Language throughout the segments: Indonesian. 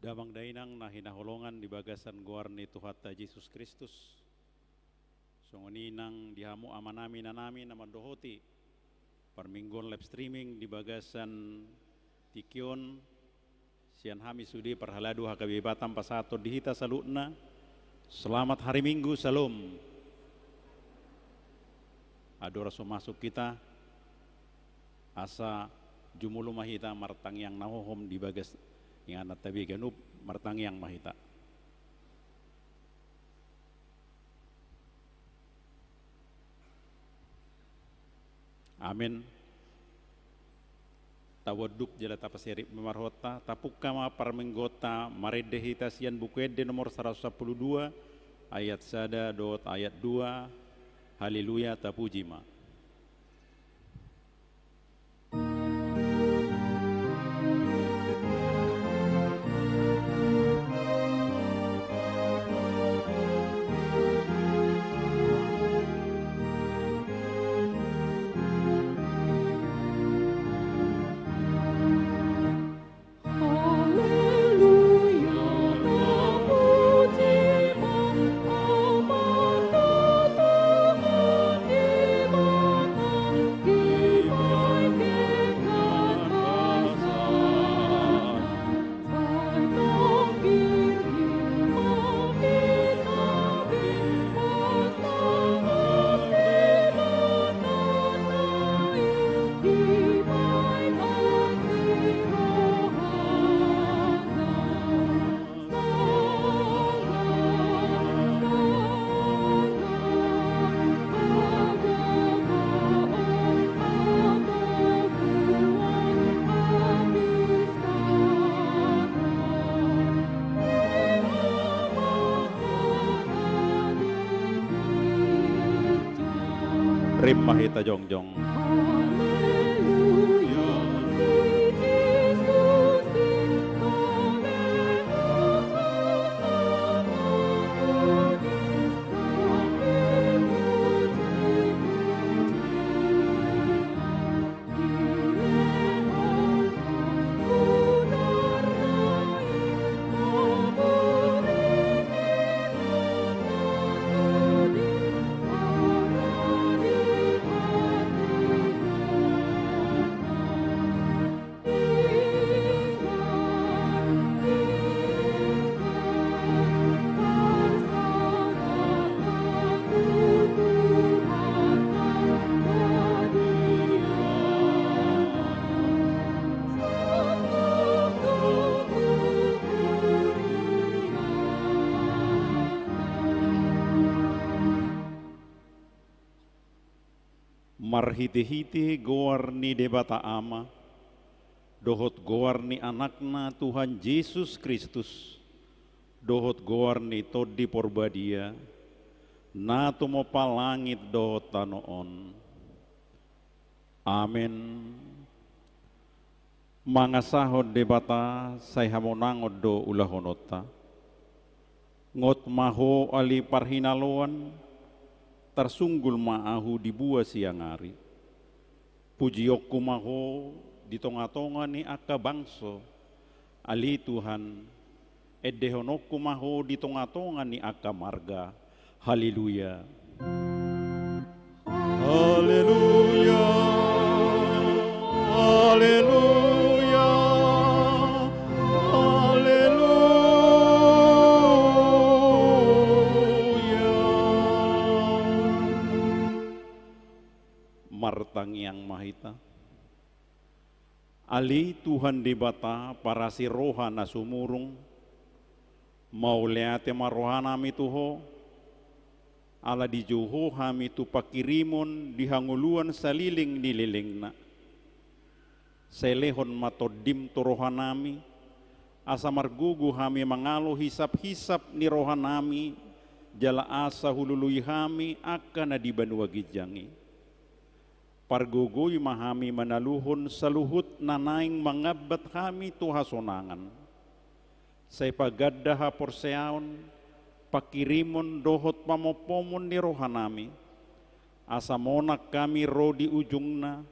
Damang dainang na hinaholongan di bagasan guarni Tuhatta Yesus Kristus. Songoninang dihamu amanami nanami na mandohoti. Parminggon live streaming di bagasan Tikion. Sian hami sudi perhaladu hakabibatan pasato dihita salutna. Selamat hari Minggu, salam. Adoraso masuk kita. Asa jumulu mahita martang yang nahohom di bagas yang anak tabi ganup martang yang mahita. Amin. Tawaduk jala tapasirip memarhota tapukama parmenggota maredehita sian bukuede nomor 112 ayat sada dot ayat 2. Haleluya tapujima. Rim mahita jongjong. Marhiti-hiti goarni debata ama, dohot goarni anakna Tuhan Yesus Kristus, dohot goarni todi porbadia, na tumopa langit dohot tanoon. Amen. Mangasahod debata say hamonangod do ulahonota, ngot maho ali parhinaloan, tersunggul maahu di buah siang hari. Pujiokku maho di tonga-tonga ni aka bangso. Ali Tuhan, edehonokku maho di tonga-tonga ni aka marga. Haleluya. Haleluya. Haleluya. Martang yang mahita. Ali Tuhan debata para si rohana sumurung. Mau leate marohanami tuho. Ala di joho hami tu pakirimon dihanguluan saliling nililingna. Selehon matodim tu rohanami. Asa margugu hami mangalo hisap-hisap ni rohanami. Jala asa hulului hami akan adibanwa gijangi. Pargugoy mahami manaluhon sa luhut na naing mangabat kami tuhasonangan. Sa ipagadda ha porseaon, pakirimon dohot pamopomon ni rohanami. Asamonak kami ro di ujung na,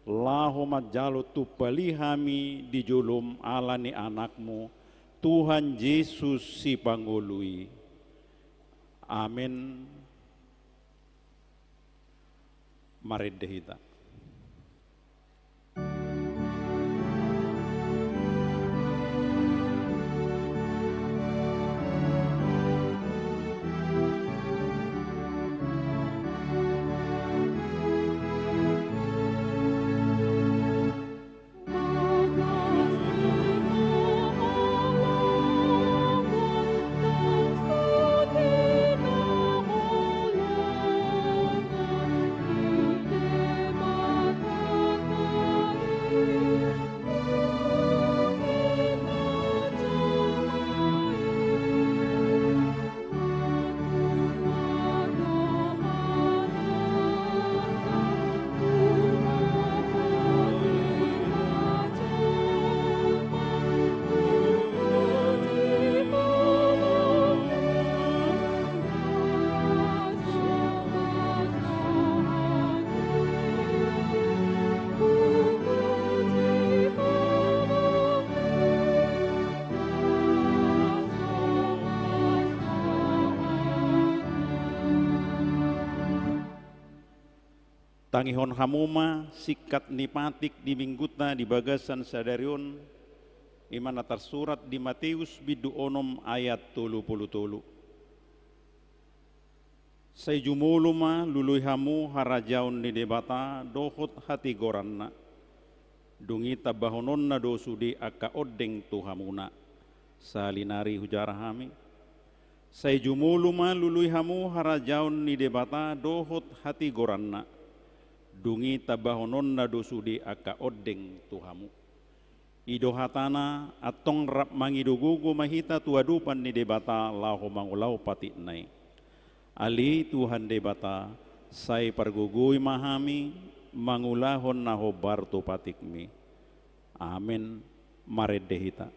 laho majalo tupali hami di julum ala ni anakmu, Tuhan Yesus si Pangului. Amin. Mari dehita. Tangihon hamuma sikat nipatik di mingguta di bagasan sadarion iman atar surat di Matius bidu onom ayat 30. Say jumuluma luluy hamu harajaon di debata dohot hati goranna dungi tabahonon na dosudi aka odeng tuhamuna salinari hujara hami. Say jumuluma luluy hamu harajaon di debata dohot hati goranna dungi tabahonon na dosudi aka odeng tuhamu. Idohatana atong rap mangidugugo mahita tuadupan ni debata laho mangulau pati nai. Ali Tuhan debata say pargugui mahami mangulahon naho barto patikmi. Amin. Mari dehita.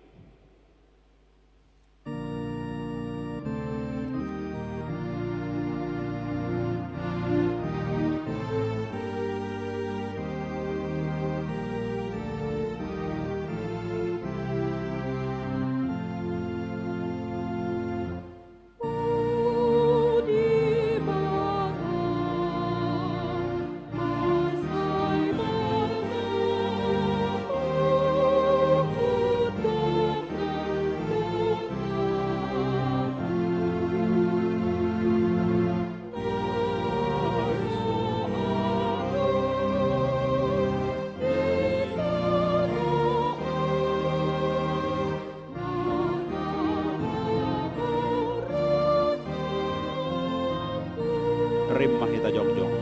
Rim mahita jongjong.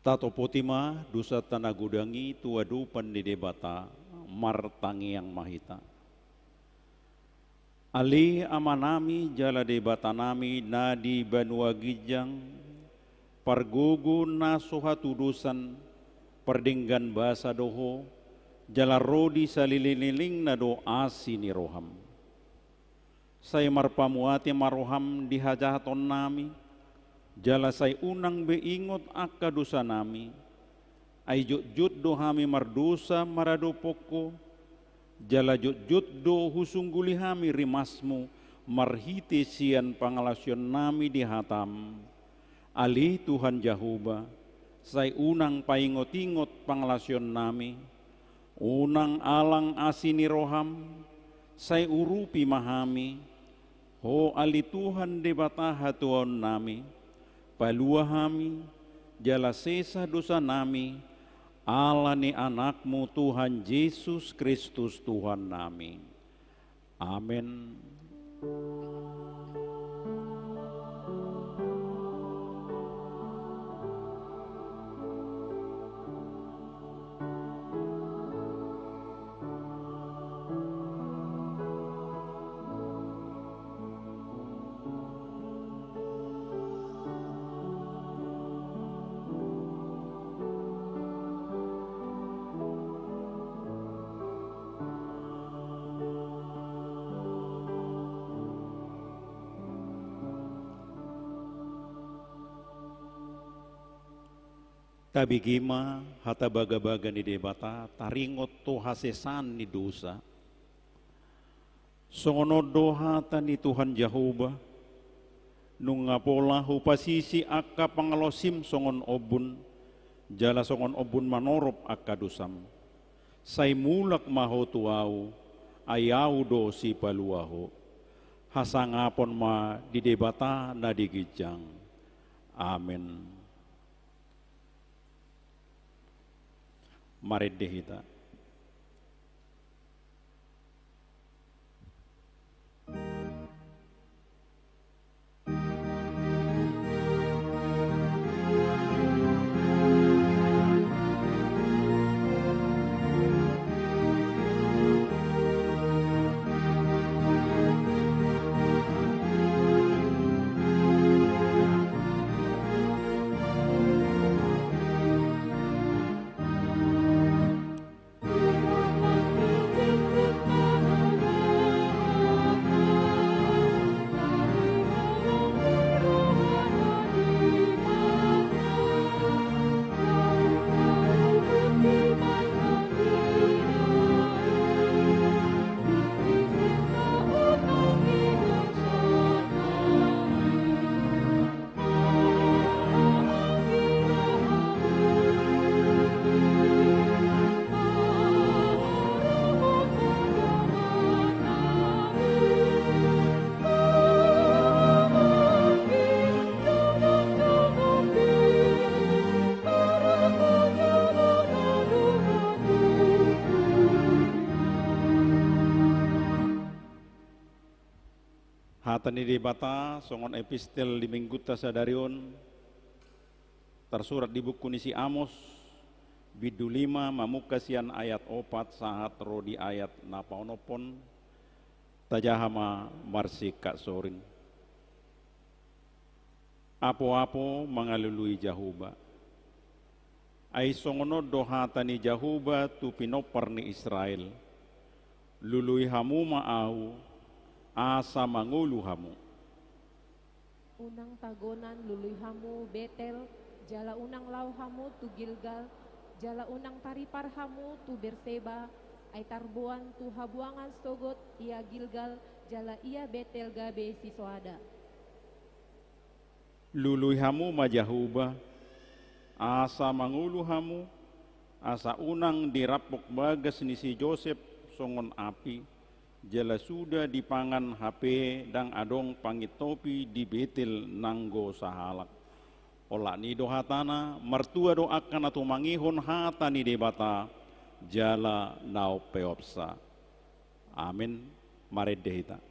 Tato potima dusa tanah gudangi tuadu pandidebata martangi yang mahita. Ali amanami jala debata nami nadi banua gijang pargugu nasuhatu dusan perdinggan bahasa doho jala rodi salililing nado asini roham. Saya marpamuati maroham dihajahaton nami jala say unang beingot akka dosa nami, ay jut dohami mardosa marado poko, jala jut do husungguli hami rimasmu, marhite sian pangalasyon nami di hatam. Ali Tuhan Jahuba, say unang paingot-ingot pangalasyon nami, unang alang asini roham, say urupi mahami, ho ali Tuhan debata hatuan nami, palua hami, jala sesa dosa nami, ala ni anakmu Tuhan Yesus Kristus Tuhan nami. Amin. Tabigima hata baga-baga ni debata taringot to hasesan ni dosa. Songono dohata ni Tuhan Jehovah nung ngapola hupasisi akka pangalosim songon obun jala songon obun manorop akka dosam. Say mulak maho tuau ayaw do si paluaho hasangapon ma di debata na digijang. Amen. Maridehita. Hatani debata songon epistel di mingguta sadarion tersurat di buku nisi Amos bidu 5 mamukasian ayat 4 sahat rodi ayat napaonopon tajahama marsi kak sorin apo-apo mengalului Jahuba ai songono dohatani Jahuba tu pinopar ni Israel lului hamu maau asa mangulu hamu. Unang tagonan luluy hamu Betel, jala unang law hamu tu Gilgal, jala unang taripar hamu tu Berseba, ay tarbuan tu habuangan sogot ia Gilgal, jala ia Betel gabe si Soada. Luluy hamu majahuba, asa mangulu hamu, asa unang dirapok bagas ni si Joseph songon api, jala sudah dipangan HP dan adong pangitopi di Betel nanggo sahalak. Ola ni dohatana mertua doakan atau mangihon hata ni debata jala nau peopsa. Amin. Maredehita.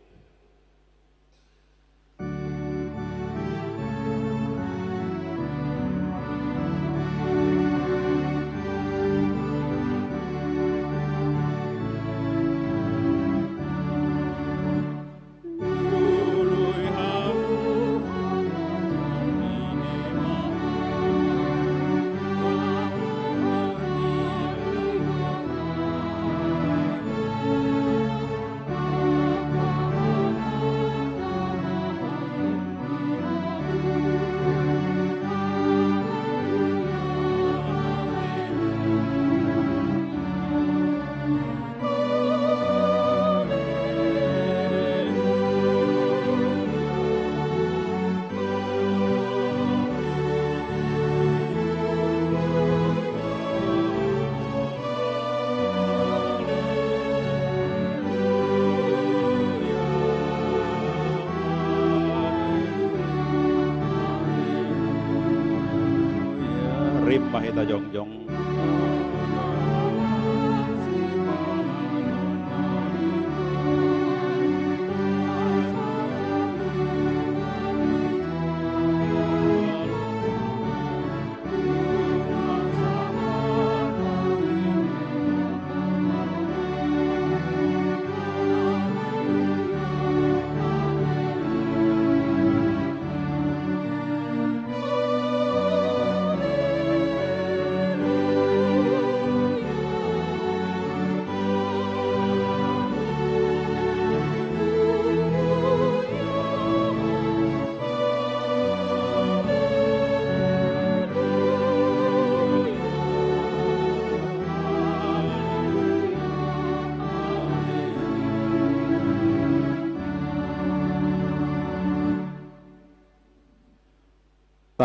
Mahita jongjong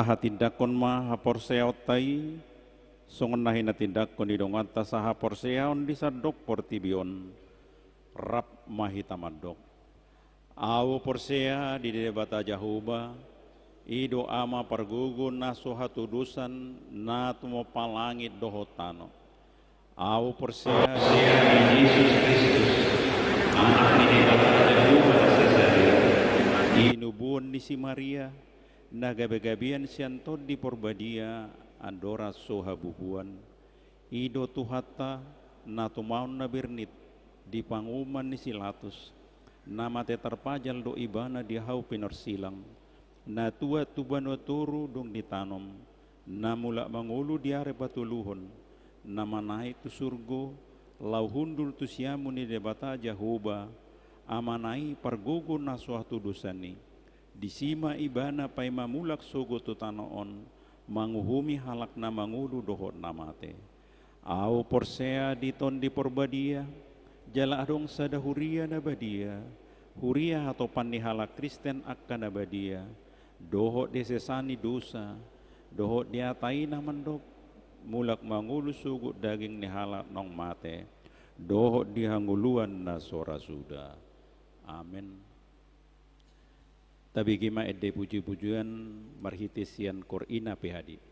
taha tindakon ma haporseotai songon nahi na tindakon idongata sa haporseaon di sadok portibion rap mahitamadok. Awo porsea di debata Jahuba ido ama pargugun na sohatudusan na tumopalangit dohotano. Awo porsea di Yesus Kristus anak ni debata Jahuba sesario inubuan ni si Maria nagabe-gabian sianto di porbadia andora sohabubuan ido tuhata na tumaon na birnit di panguman ni Silatus nama te terpajal do ibana di hau pinorsilang na tua tuban turu dong ditanom na mula mangulu di are patuluhon na manai tu surgo lau hundul tu siamu ni debata Jahuba amanai pargogo na suatu dosani disima ibana pai mamulak sogo tu tanoon manguhumi halak na mangulu dohot namate au porsea diton di porbadia jala adong sada huria na badia huria atau panihala Kristen akan abadia dohot desesani dosa dohot diatai na mandok mulak mangulu sugut daging nihala nong mate dohot dihanguluan na sora suda. Amin. Tabi gima edde puji-pujian marhitisian korina PHD.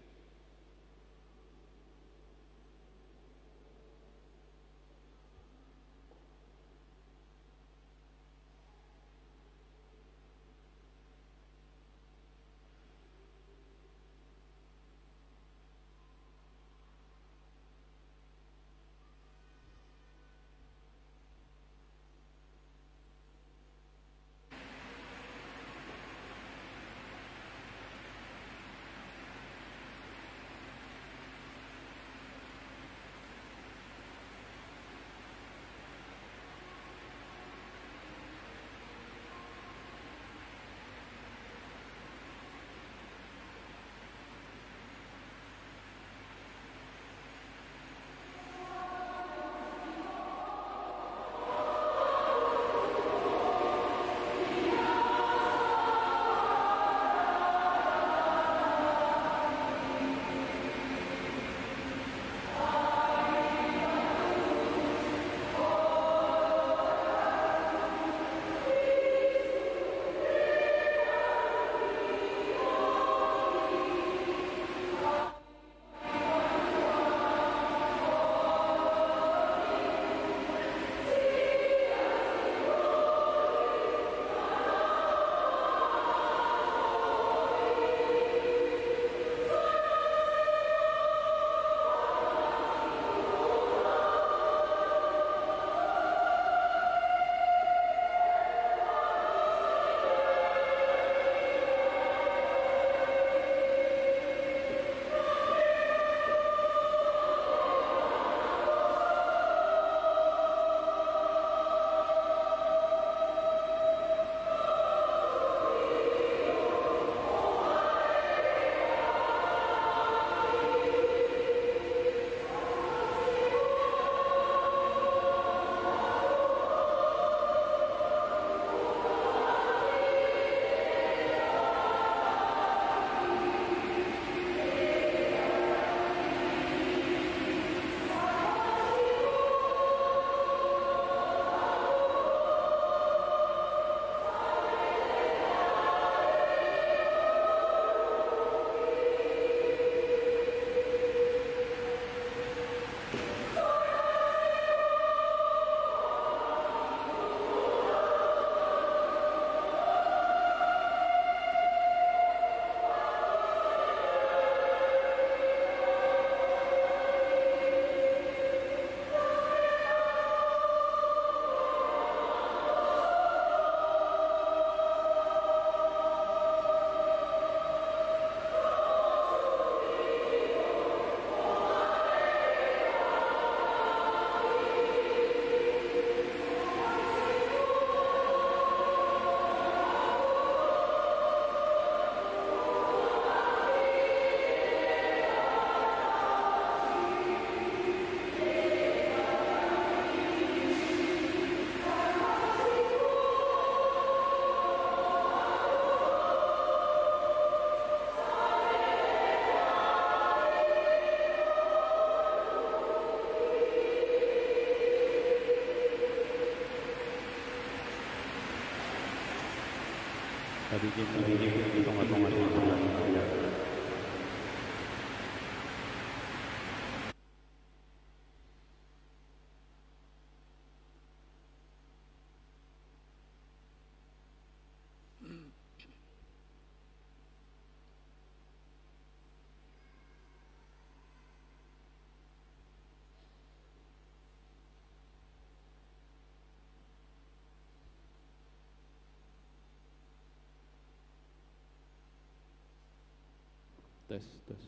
Tes, tes.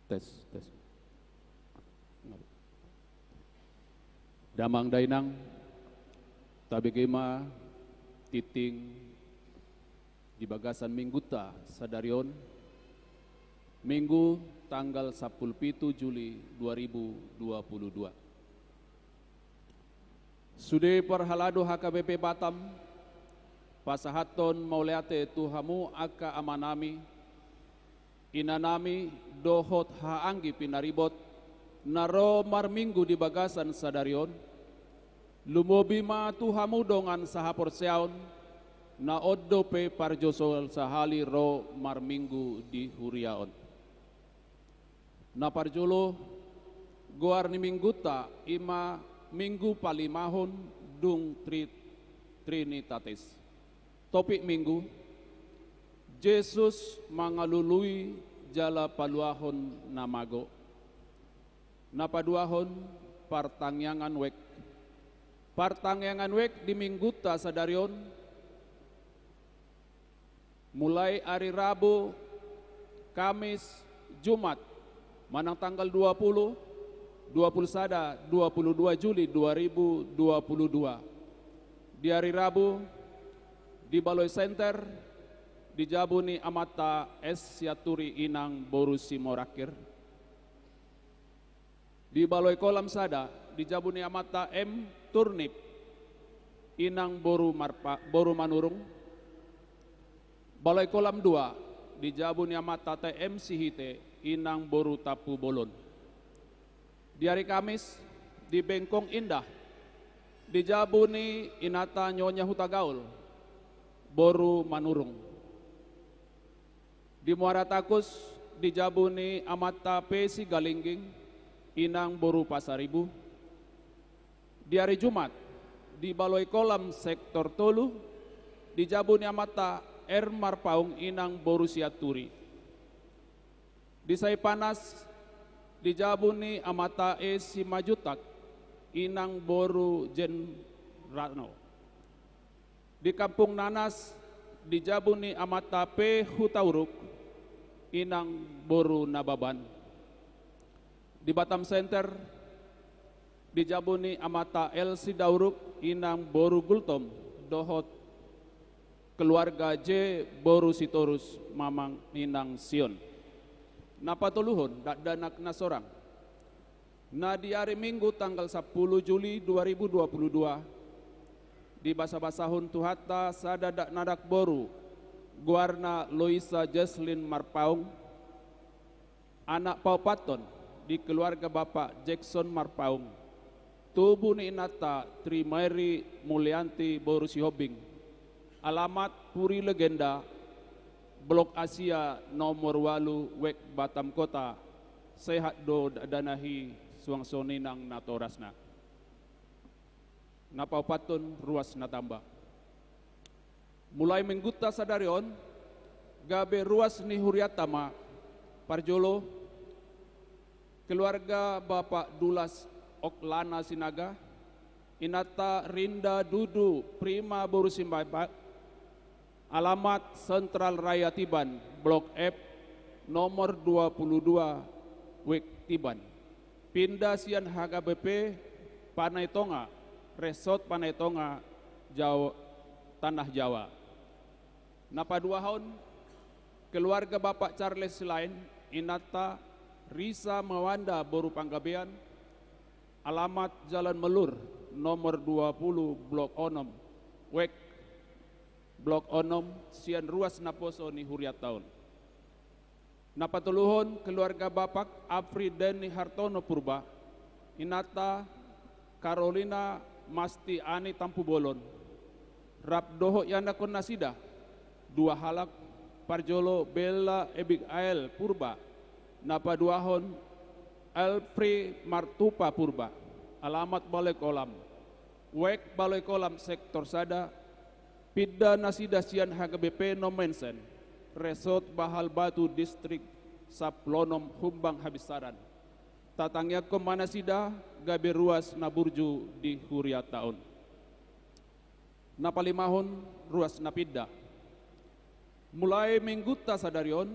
Tes, tes. Damang dainang, tabikima, titing, di bagasan mingguta, sadarion, Minggu tanggal 17 Juli 2022. Sude perhalado HKBP Batam, pasahaton mauleate tuhamu aka amanami, inanami dohot haanggi pinaribot, naro marminggu di bagasan sadarion, lumobima tuhamu dongan sahapor seaon, na oddope parjosol sahali ro marminggu di huriaon. Na parjolo goar ni mingguta ima minggu palimahon dung trinitatis. Topik minggu, Yesus mangalului jala paluahon namago. Napaduahon partangyangan wek. Partangyangan wek di mingguta sadarion, mulai hari Rabu, Kamis, Jumat, manang tanggal 20 sada 22 Juli 2022. Di hari Rabu, di Baloi Center, di Jabuni Amata S. Siaturi Inang Borusi Morakir. Di Baloi Kolam Sada, di Jabuni Amata M. Turnip Inang Boru Manurung. Baloi Kolam 2, di Jabuni Amata TM Sihite Inang Boru Tapu Bolon. Di hari Kamis, di Bengkong Indah, di Jabuni Inata Nyonya Hutagaul Boru Manurung. Di Muara Takus, di Jabuni Amata Pesi Galingging Inang Boru Pasaribu. Di hari Jumat, di Baloi Kolam Sektor Tolu, di Jabuni Amata R. Marpaung Inang Boru Siaturi. Di Saipanas, di Jabuni Amata E. Simajutak Inang Boru Jen Rano. Di Kampung Nanas, di Jabuni Amata P. Hutauruk Inang Boru Nababan. Di Batam Center, di Jabuni Amata L. Sidauruk Inang Boru Gultom Dohot keluarga J. Boru Sitorus Mamang Inang Sion. Napatuluhon danak nasorang. Na di hari Minggu tanggal 10 Juli 2022, di basa-basahun tuhata sadadak nadak boru guarna Loisa Jesslyn Marpaung, anak paupaton di keluarga Bapak Jackson Marpaung, tubuh ni inata Trimary Mulyanti Boru Sihobing, alamat Puri Legenda, Blok Asia nomor 8 Wek Batam Kota, sehat do danahi suang soninang natorasna. Napaupaton ruas natamba. Mulai mingguta sadarion, gabe ruas ni huriatama, parjolo, keluarga Bapak Dulas Oklana Sinaga, inata Rinda Dudu Prima Boru Simbaipak, alamat Sentral Raya Tiban, Blok F, nomor 22, Wek Tiban. Pindah sian HKBP Panai Tonga, Resort Panai Tonga, Jawa, Tanah Jawa. Napaduahon, keluarga Bapak Charles Silain, inata Risa Mawanda Boru Panggabean, alamat Jalan Melur, nomor 20, Blok Onom, Wek, Blok Onom, sian ruas naposo ni huriat tahun. Napatuluhon, keluarga Bapak Afri Deni Hartono Purba, inata Carolina Masti Ani Tampu Bolon, Rap doho yana kon nasida, dua halak Parjolo Bella Abigail Purba, napa duahon Alfri Martupa Purba, alamat Balai Kolam, Wek Balai Kolam Sektor Sada, Pidda Nasida Sian HKBP Nomensen, Resort Bahal Batu Distrik Saplonom Humbang Habisaran. Tatangnya kemana sida gabe ruas naburju di huria tahun. Napalimahon ruas napidda. Mulai minggu tasadarion,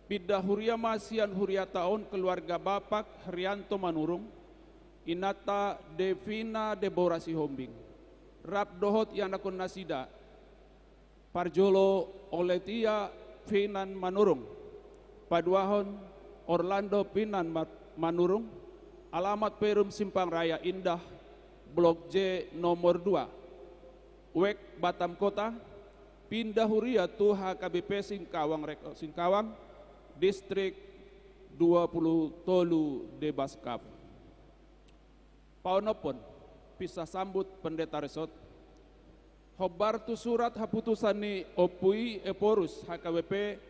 pidda huria masian huria tahun keluarga Bapak Herianto Manurung, Inata Devina Deborasi Hombing, Rap dohot yang nakon nasida, Parjolo Oletia Finan Manurung, Paduahon Orlando Pinan Manurung, alamat Perum Simpang Raya Indah, Blok J nomor 2, Wek Batam Kota, pindah huria tu HKBP Singkawang, Distrik 20 Tolu Debaskap. Paunopon, pisah sambut pendeta resort, hobar tu surat haputusan ni Opui Eporus HKBP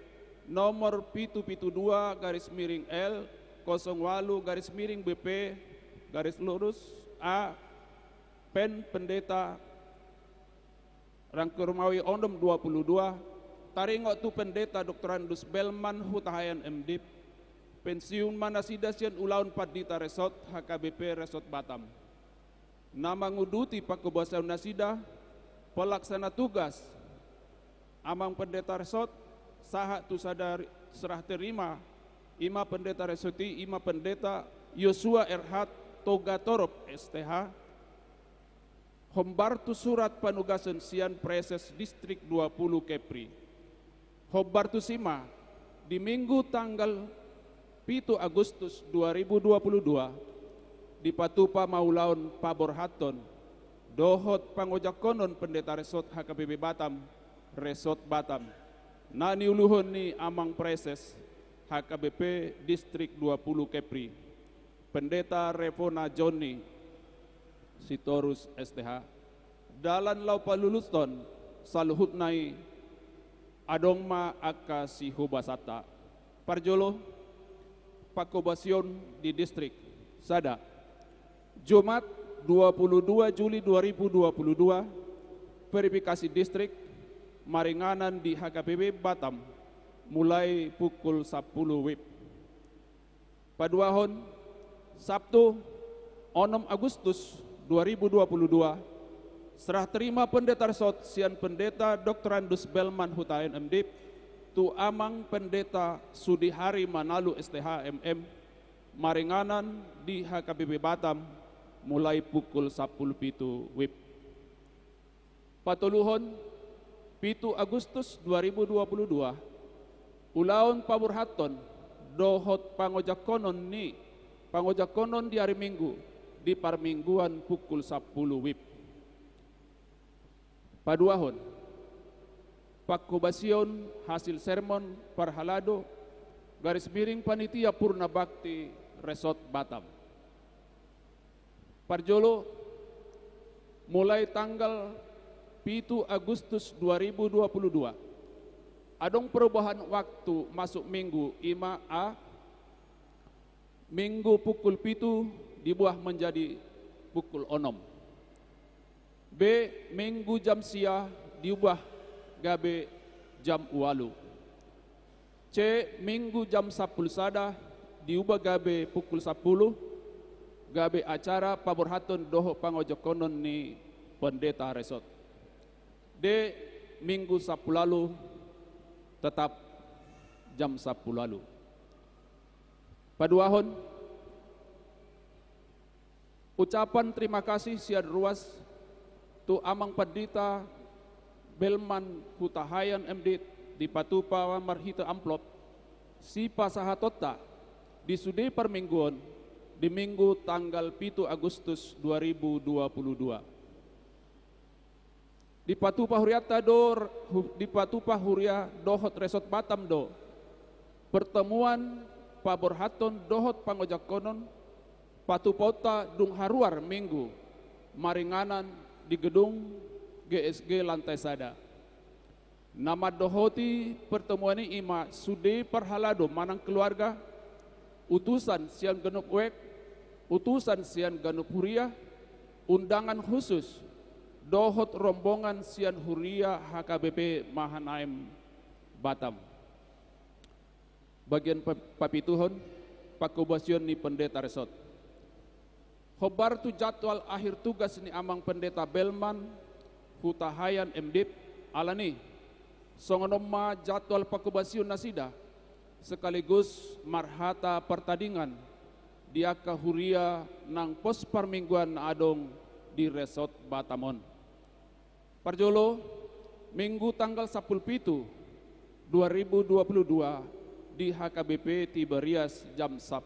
nomor pitu 2 garis miring L 08 garis miring BP garis lurus A pen pendeta Rangkurmawi Ondom 22 taringok tu pendeta Dr. Andus Belman Hutahayan MDip pensiun Manasidasian Ulaun Padita Resort HKBP Resort Batam. Nama nguduti Pakubasau Nasida pelaksana tugas amang pendeta resort saha tu sadar serah terima ima pendeta resoti ima pendeta Yosua Erhat Toga Torop STH hombar tu surat panugasan sian preses distrik 20 Kepri hombar tu sima di minggu tanggal 7 Agustus 2022 di Patupa Maulaun Pabor Haton dohot pangojak konon pendeta resort HKBP Batam Resort Batam nani uluhun ni amang preses HKBP Distrik 20 Kepri pendeta Revona Joni Sitorus STH dalan lau paluluston saluhut nai adongma aka si hubasata Parjolo Pakobasion di distrik Sada Jumat 22 Juli 2022 verifikasi distrik Maringanan di HKBP Batam mulai pukul 10 WIB. Paduahon Sabtu 6 Agustus 2022 serah terima pendeta resort sian pendeta Dr. Andus Belman Hutayan MDip tu amang pendeta Sudihari Manalu STH MM Maringanan di HKBP Batam mulai pukul 10 pitu WIB. Patuluhon 7 Agustus 2022 Ulaun Pabor Haton dohot pangojak konon di hari Minggu di parmingguan pukul 10 WIB. Paduahon Pakubasion hasil sermon parhalado garis miring panitia Purna Bakti Resort Batam. Parjolo mulai tanggal 7 Agustus 2022 adong perubahan waktu masuk minggu 5A minggu pukul 7 dibuah menjadi pukul 6. B minggu jam sia diubah gabe jam 8. C minggu jam 10 sada diubah gabe pukul 10 gabe acara Pabor Haton doho pangojok konon ni pendeta resort. D minggu 10 lalu tetap jam 10 lalu. Paduahon ucapan terima kasih sian ruas tu amang pendeta Belman Hutahayan MD di Patupa Marhita Amplop si pasahatota di sudi permingguan di minggu tanggal 7 Agustus 2022 di Patupa Huria dohot Resort Batam do pertemuan Pabor Haton dohot pangojak konon Patupota dung haruar minggu Maringanan di gedung GSG Lantai Sada. Nama dohoti pertemuan ini ima sude perhalado manang keluarga, utusan sian genep wek, utusan sian genep huria, undangan khusus dohot rombongan sian huria HKBP Mahanaim Batam. Bagian papituhon pakubasion ni pendeta resort. Khobar tu jadwal akhir tugas ni amang pendeta Belman Hutahayan MDip alani songonoma jadwal pakubasion nasida sekaligus marhata pertandingan dia kahuria nang pos parmingguan adong di resort Batamon. Parjolo Minggu tanggal 17 2022 di HKBP Tiberias jam 10.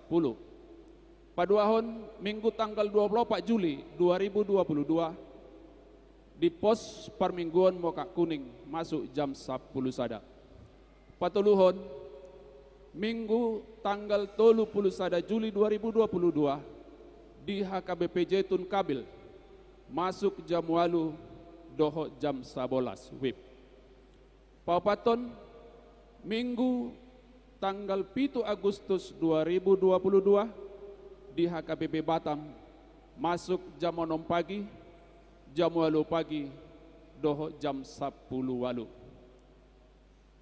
Paduahon Minggu tanggal 24 Juli 2022 di pos Parmingguan Moka Kuning masuk jam 10 sada. Patuluhon Minggu tanggal 30 sada Juli 2022 di HKBP Jaitun Kabil masuk jam 8 doho jam 11 WIB. Paupaton Minggu tanggal 7 Agustus 2022 di HKBP Batam masuk jam 6 pagi, jam 8 pagi, doho jam 10 walu.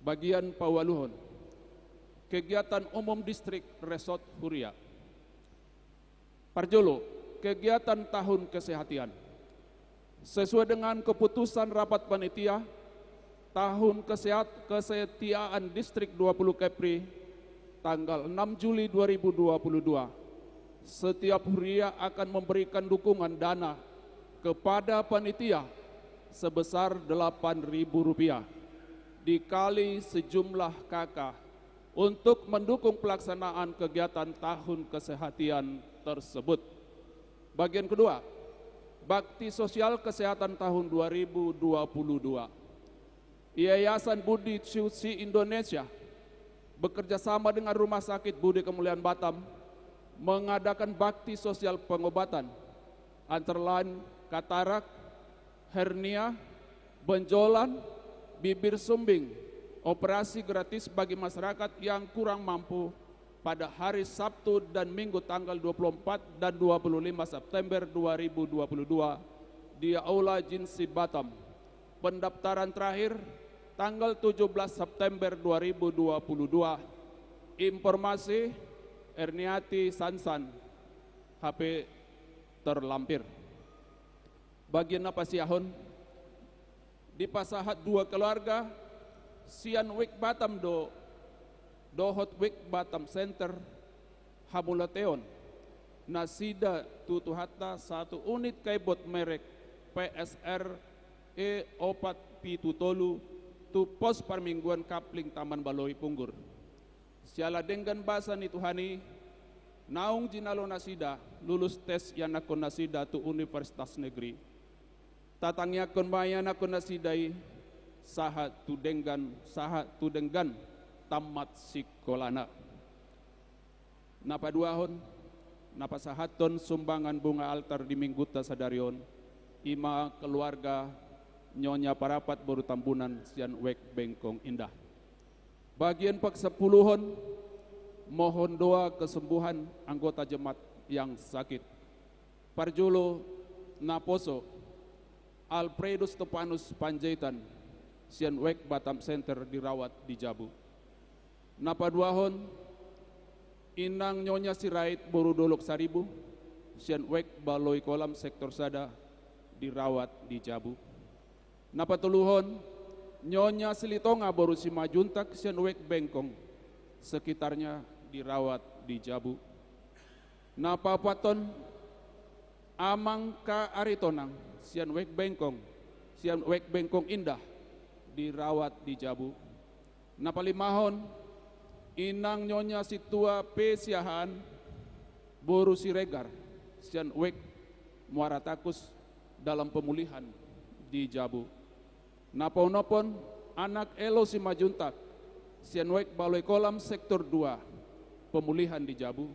Bagian pawaluhon, kegiatan umum distrik Resort Huria. Parjolo, kegiatan tahun kesehatan. Sesuai dengan keputusan rapat panitia, tahun kesetiaan distrik 20 Kepri tanggal 6 Juli 2022 setiap huria akan memberikan dukungan dana kepada panitia sebesar Rp8.000 dikali sejumlah kakak untuk mendukung pelaksanaan kegiatan tahun kesehatan tersebut. Bagian kedua, bakti sosial kesehatan tahun 2022. Yayasan Budi Suci Indonesia bekerja sama dengan Rumah Sakit Budi Kemuliaan Batam mengadakan bakti sosial pengobatan antara lain katarak, hernia, benjolan, bibir sumbing, operasi gratis bagi masyarakat yang kurang mampu pada hari Sabtu dan Minggu tanggal 24 dan 25 September 2022 di Aula Jinsi Batam. Pendaftaran terakhir tanggal 17 September 2022. Informasi Erniati Sansan, HP terlampir. Bagian apa siahon? Di pasahat dua keluarga, Sian Wik Batam Dohot Wik Batam Center, Hamulateon, Nasida Tutuhata satu unit kaibot merek PSR E4 Pitutolu tu pos Parmingguan Kapling Taman Baloi Punggur. Siala dengan bahasa ni Tuhani, naung jinalo nasida lulus tes yang nakon nasida tu Universitas Negeri. Tatangnya kon maya nakon nasidai saha tu denggan tamat sikolana. Napa duahon, napa sahaton sumbangan bunga altar di Mingguta Sadarion, ima keluarga Nyonya Parapat Boru Tambunan Sian Wek Bengkong Indah. Bagian ke-10 mohon doa kesembuhan anggota jemaat yang sakit. Parjulo Naposo Alfredo Stepanus Panjaitan Sian Wek Batam Center dirawat di Jabu. Napaduahon Inang Nyonya Sirait Boru Dolok Saribu Sian Wek Baloi Kolam Sektor Sada dirawat di Jabu. Napatuluhon Nyonya Silitonga Boru Simajuntak Sian Wek Bengkong sekitarnya dirawat di Jabu. Napapaton Amang Ka Aritonang Sian Wek Bengkong Sian Wek Bengkong Indah dirawat di Jabu. Napalimahon Inang Nyonya Situa P. Siahaan Boru Siregar Sian Wek Muaratakus dalam pemulihan di Jabu. Napon-napon anak Elo Simajuntak Sian Wek Baloi Kolam Sektor 2 pemulihan di Jabu.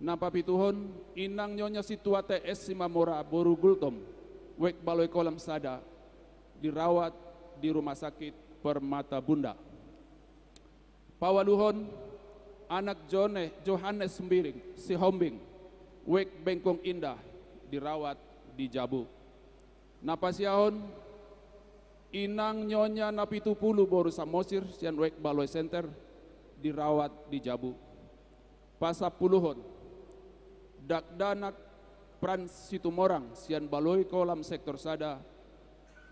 Napapituhon Inang Nyonya Situa TS Simamora Boru Gultom Wek Baloi Kolam Sada dirawat di Rumah Sakit Permata Bunda. Pawaluhon anak Johannes Sembiring si Hombing Wek Bengkong Indah dirawat di Jabu. Napasiahon inang nyonya napitupulu boru samosir sian Wek Baloi Center dirawat di Jabu. Pasapuluhon dakdanak Frans Situmorang sian Baloi Kolam Sektor Sada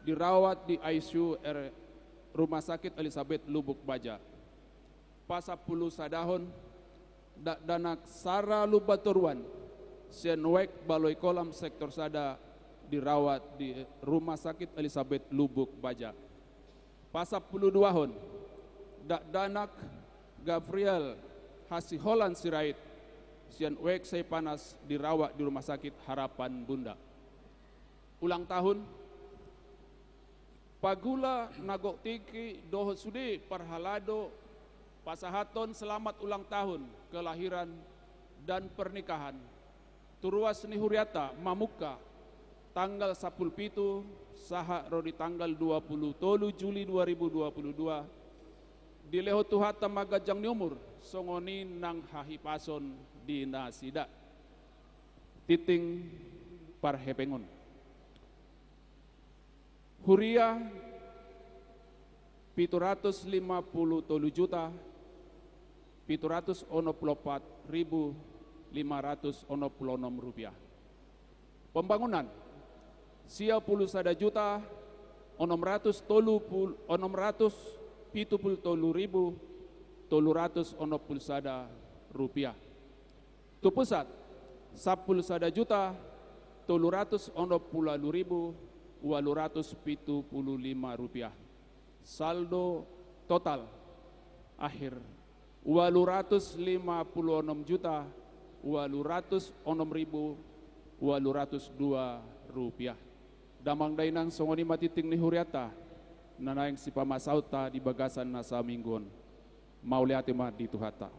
dirawat di ICU Rumah Sakit Elizabeth Lubuk Baja. Pasapuluh sadahon dakdanak Sara Lubaturuan sian Wek Baloi Kolam Sektor Sada dirawat di Rumah Sakit Elizabeth Lubuk Baja. Pasapuluh duahon dakdanak Gabriel Hasiholan Sirait sian Wek Panas dirawat di Rumah Sakit Harapan Bunda. Ulang tahun Pagula Nagok Tiki Doho Sudi Parhalado Pasahaton selamat ulang tahun kelahiran dan pernikahan Turuas Nihuriata Mamuka tanggal 10 pitu saha rodi tanggal 20 tolu Juli 2022 di Leho Tuhata Magajang Niumur songoni nang hahipason di nasida titing parhepengon Huria 750 tolu juta 714.506 rupiah. Pembangunan sia puluh sada juta 600 pitupul tolu ribu 360 sada rupiah. Tu pusat 10 sada juta 360 ribu 875 rupiah. Saldo total akhir 856 juta 806 ribu 802 rupiah. Damang dainang songoni matiting ni huriata nanaing si pamasauta di bagasan nasa mingguan mau lihatima di tuhata.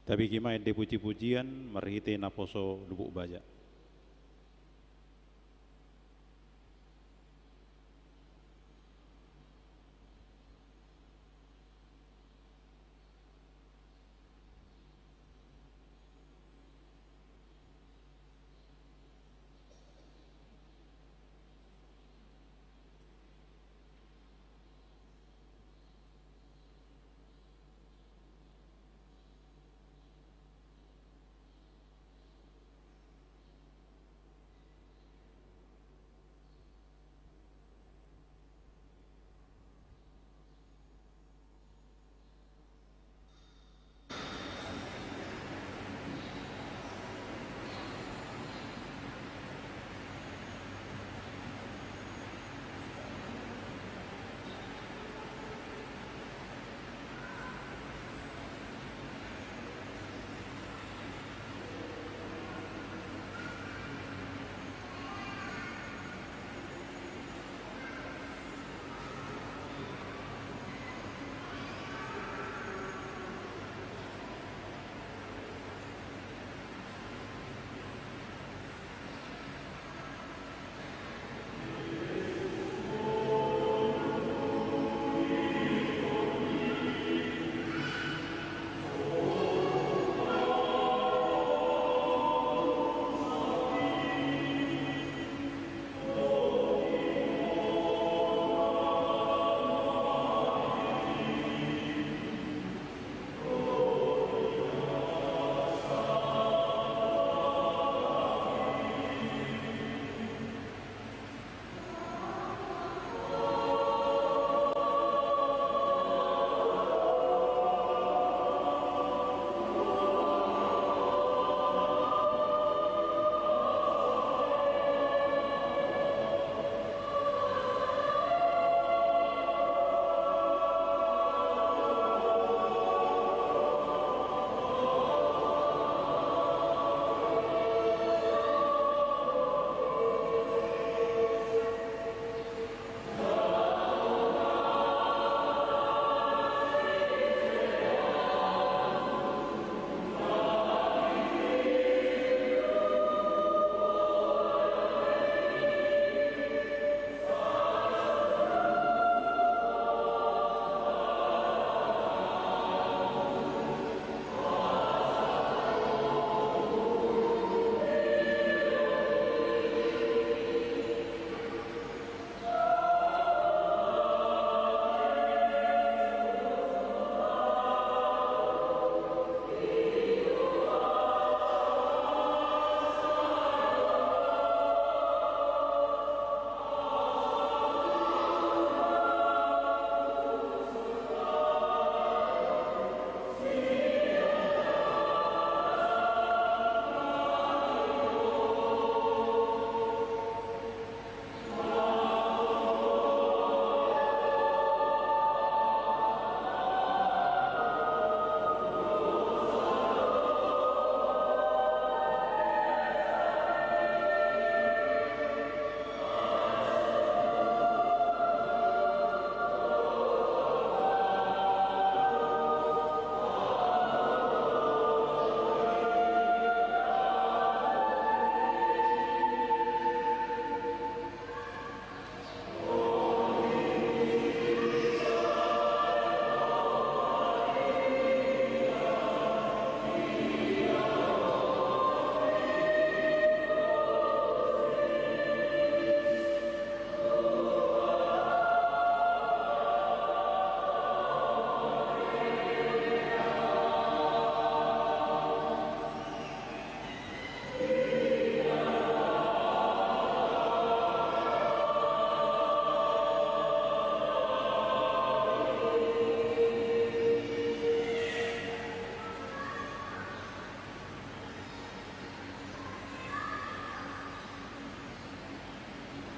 Tapi kimai de puji-pujian merhite naposo lubuk baja.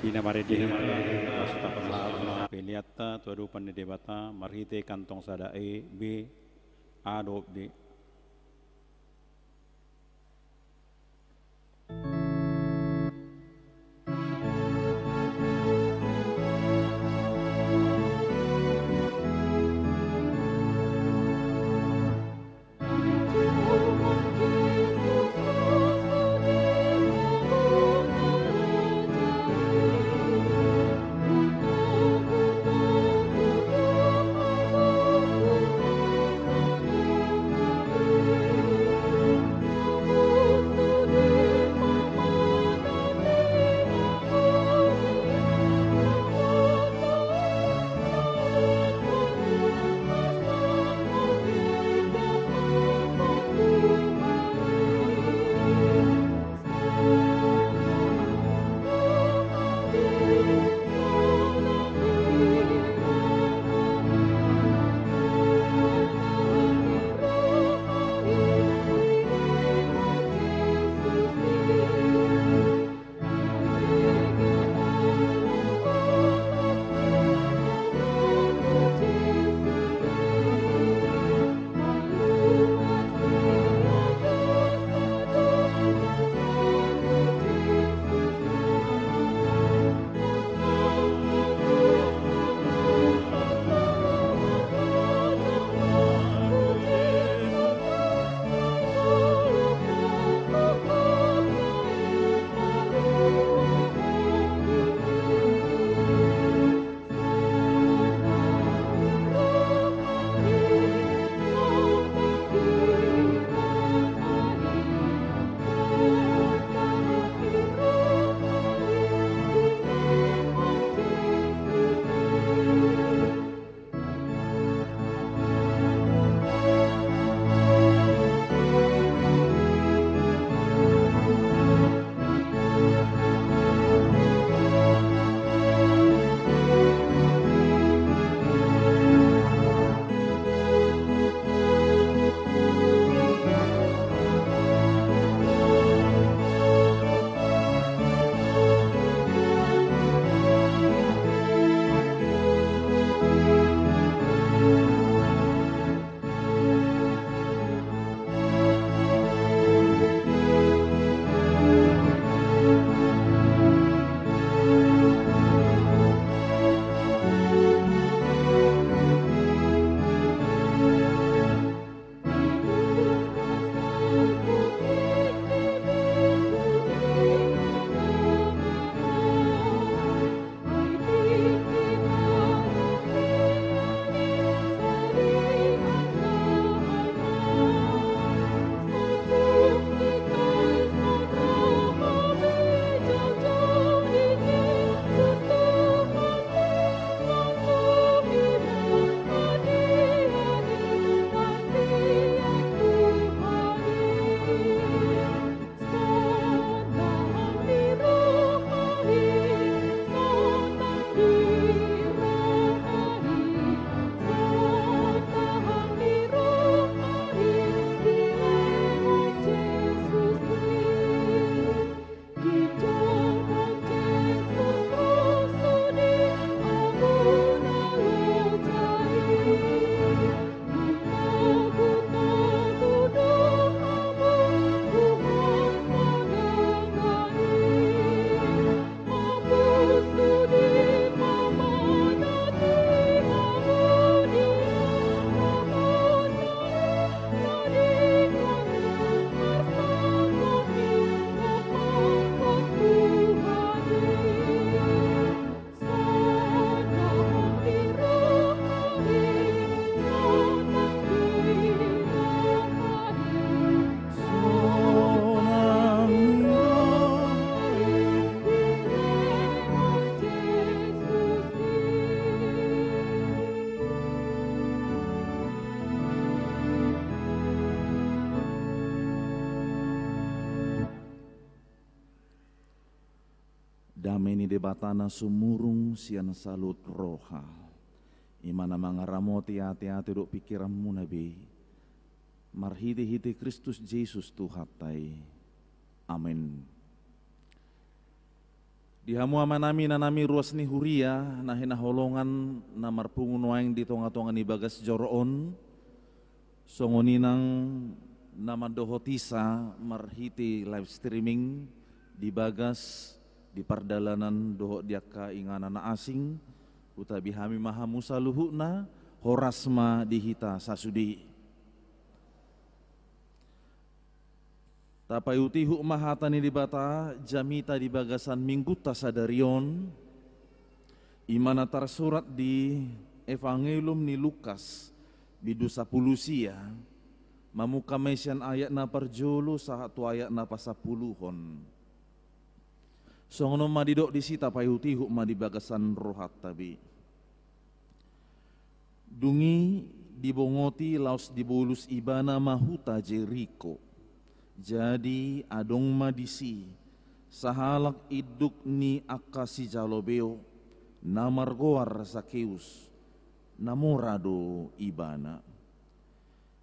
Dinamarede Basuta Pasal Peliata Tuadu Pandedebata Marhite Kantong Sadae B Adop B Dameni debatana sumurung sian salut roha. Imana mangaramoti hati-hati duk pikiranmu nabi. Marhiti-hiti Kristus Yesus Tuhatai. Amin. Di hamu amanami nanami ruas ni huria nahina holongan na marpungun waeng di tonga-tonga ni bagas joroon songoninang nama dohotisa marhiti live streaming di bagas di pardalanan doho diaka ingana na asing utabi hami mahamu saluhuna horasma dihita sasudi. Tapai utihu mahata ni dibata jamita di bagasan mingguta sadarion imana tersurat di Evangelium ni Lukas bidusa pulusia mamuka mesian ayat na parjolo satu ayat na pasapuluhon songono madidok di sita pai utihu ma di bagasan rohat tabi dungi dibongoti laos dibulus ibana mahuta Jeriko. Jadi adong madisi sahalak iduk ni akasi jalobeo namargoar Sakeus namorado ibana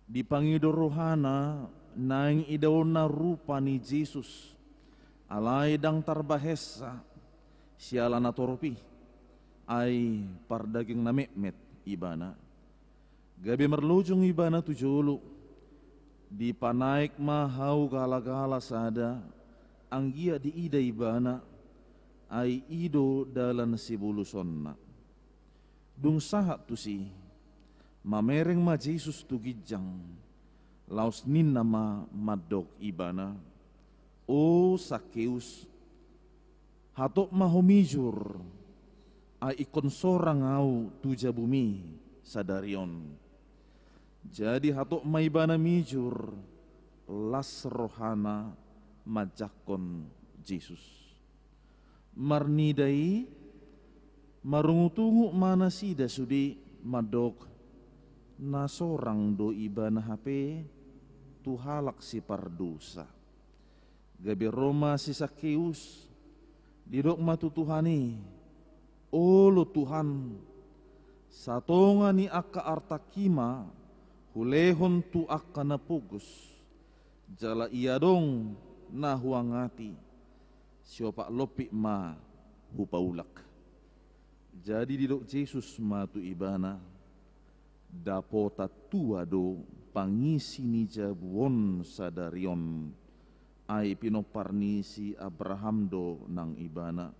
dipangido rohana naing idona rupa ni Jesus alai dang tarbahesa sialana toropi ay pardaging namekmet ibana gabi merlujung ibana tujulu di panaik mahau gala-gala sada anggia di ida ibana ai ido dalan si bulusonna dung sahat tu si mamereng ma Jesus tu gijang laos ninna ma madok ibana o Sakeus hatok mahomijur ai ikon sorang au tuja bumi sadarion. Jadi hatok maibana mijur las rohana majakon Jesus marnidai marungutungu mana sida sudi madok na sorang do ibana HP tuhalak si pardusa gabi Roma si Sakeus didok matutuhani olo Tuhan satonga ni aka artakima hulehon tu akana pugus jala iya dong na huangati siopak lopi ma hupaulak jadi didok Jesus ma tu ibana dapota tua do pangisi ni jabuon sadarion ai pinoparnisi Abraham do nang ibana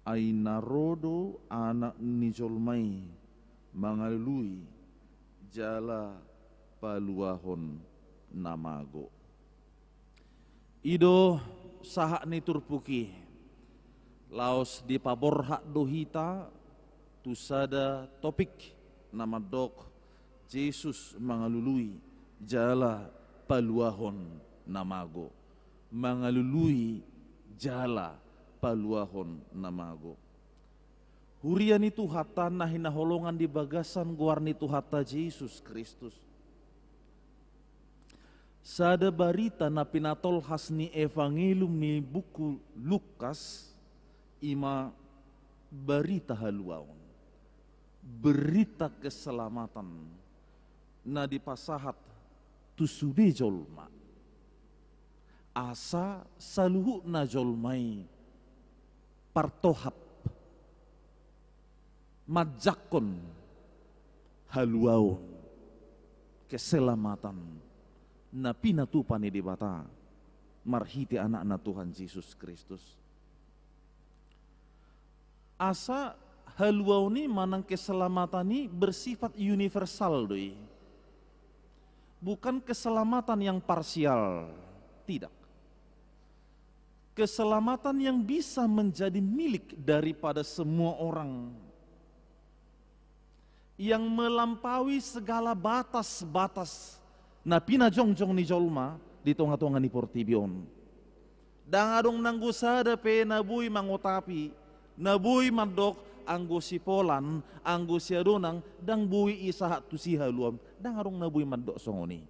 ai narodo anak ni jolmai mangalului jala paluahon namago ido sahak ni turpuki laos di paborhak dohita tusada topik nama dok Jesus mangalului jala paluahon namago mangalului jala paluahon namago hurian itu hata nahina holongan di bagasan guarni itu hata Jesus Kristus. Sada barita na pinatol hasni Evangelium ni buku Lukas ima barita haluaon. Berita keselamatan na dipasahat tusude jolma. Asa saluhu na jolmai partohap majakon haluaon keselamatan na pinatupan ni dibata marhiti anak na Tuhan Yesus Kristus. Asa haluaon ni manang keselamatan ni bersifat universal doi. Bukan keselamatan yang parsial, tidak. Keselamatan yang bisa menjadi milik daripada semua orang, yang melampaui segala batas-batas na pinajong-jong ni jolma di tonga-tonga ni portibion. Dang adong nanggo sada pe nabui mangotapi, nabui mandok anggo si polan, anggo si adonang, dang bui isahat tu si haluam, dang adong nabui mandok songoni.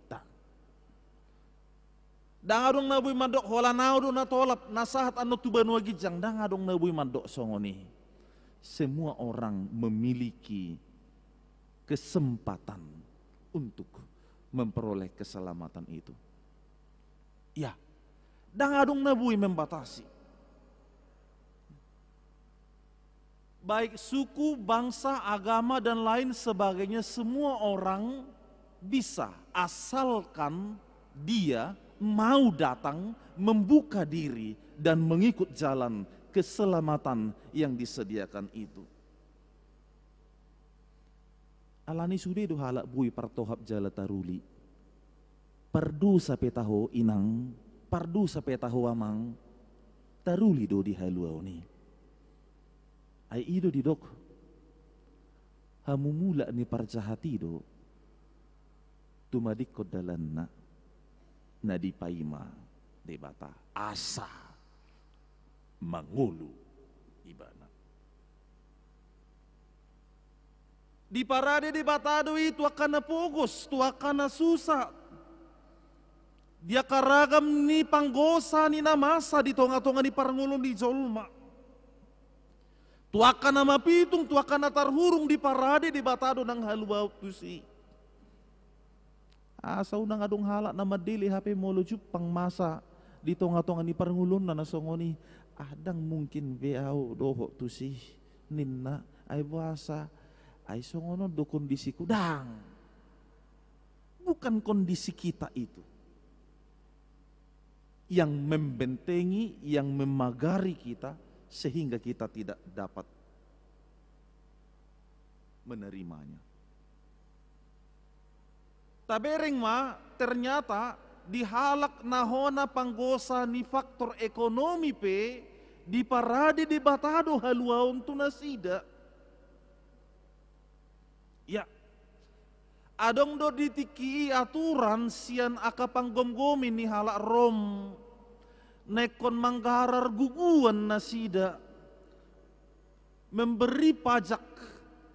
Dang adong nabui mandok holanau do na tolap, nasahat anu tu banua gijang, dang adong nabui mandok songoni. Semua orang memiliki kesempatan untuk memperoleh keselamatan itu. Ya, dang adong nabui membatasi. baik suku, bangsa, agama, dan lain sebagainya, semua orang bisa, asalkan dia mau datang, membuka diri, dan mengikut jalan keselamatan yang disediakan itu. Alani sude do halak bui partohap jala taruli. Pardu sape taho inang, pardu sape taho amang, taruli do di haluau ni. Ai ido di dok, hamumula ni parjahati do, tumadik ko dalan na di paima debata asa mangulu ibana. Di parade di batado itu akan napugos, tu akan nasusa. Dia karagam ni panggosa ni namasa di tonga-tonga ni parangulong di jolma. Tu akan namapitung, tu akan natarhurung di parade di batado ng haluaw tu si. Asa unang adong halak na madili hape molojup pang masa di tonga-tonga ni parangulong na nasongoni. Adang mungkin beau doho tu si ninna ay buasa ay songono do kondisi kudang. Bukan kondisi kita itu yang membentengi, yang memagari kita sehingga kita tidak dapat menerimanya. Tabereng ma ternyata dihalak nahona panggosa ni faktor ekonomi pe di parade di batado haluaon tu nasida. Ya, adong do ditiki aturan sian aka panggom-gomin ni halak rom nekon manggarar guguan nasida memberi pajak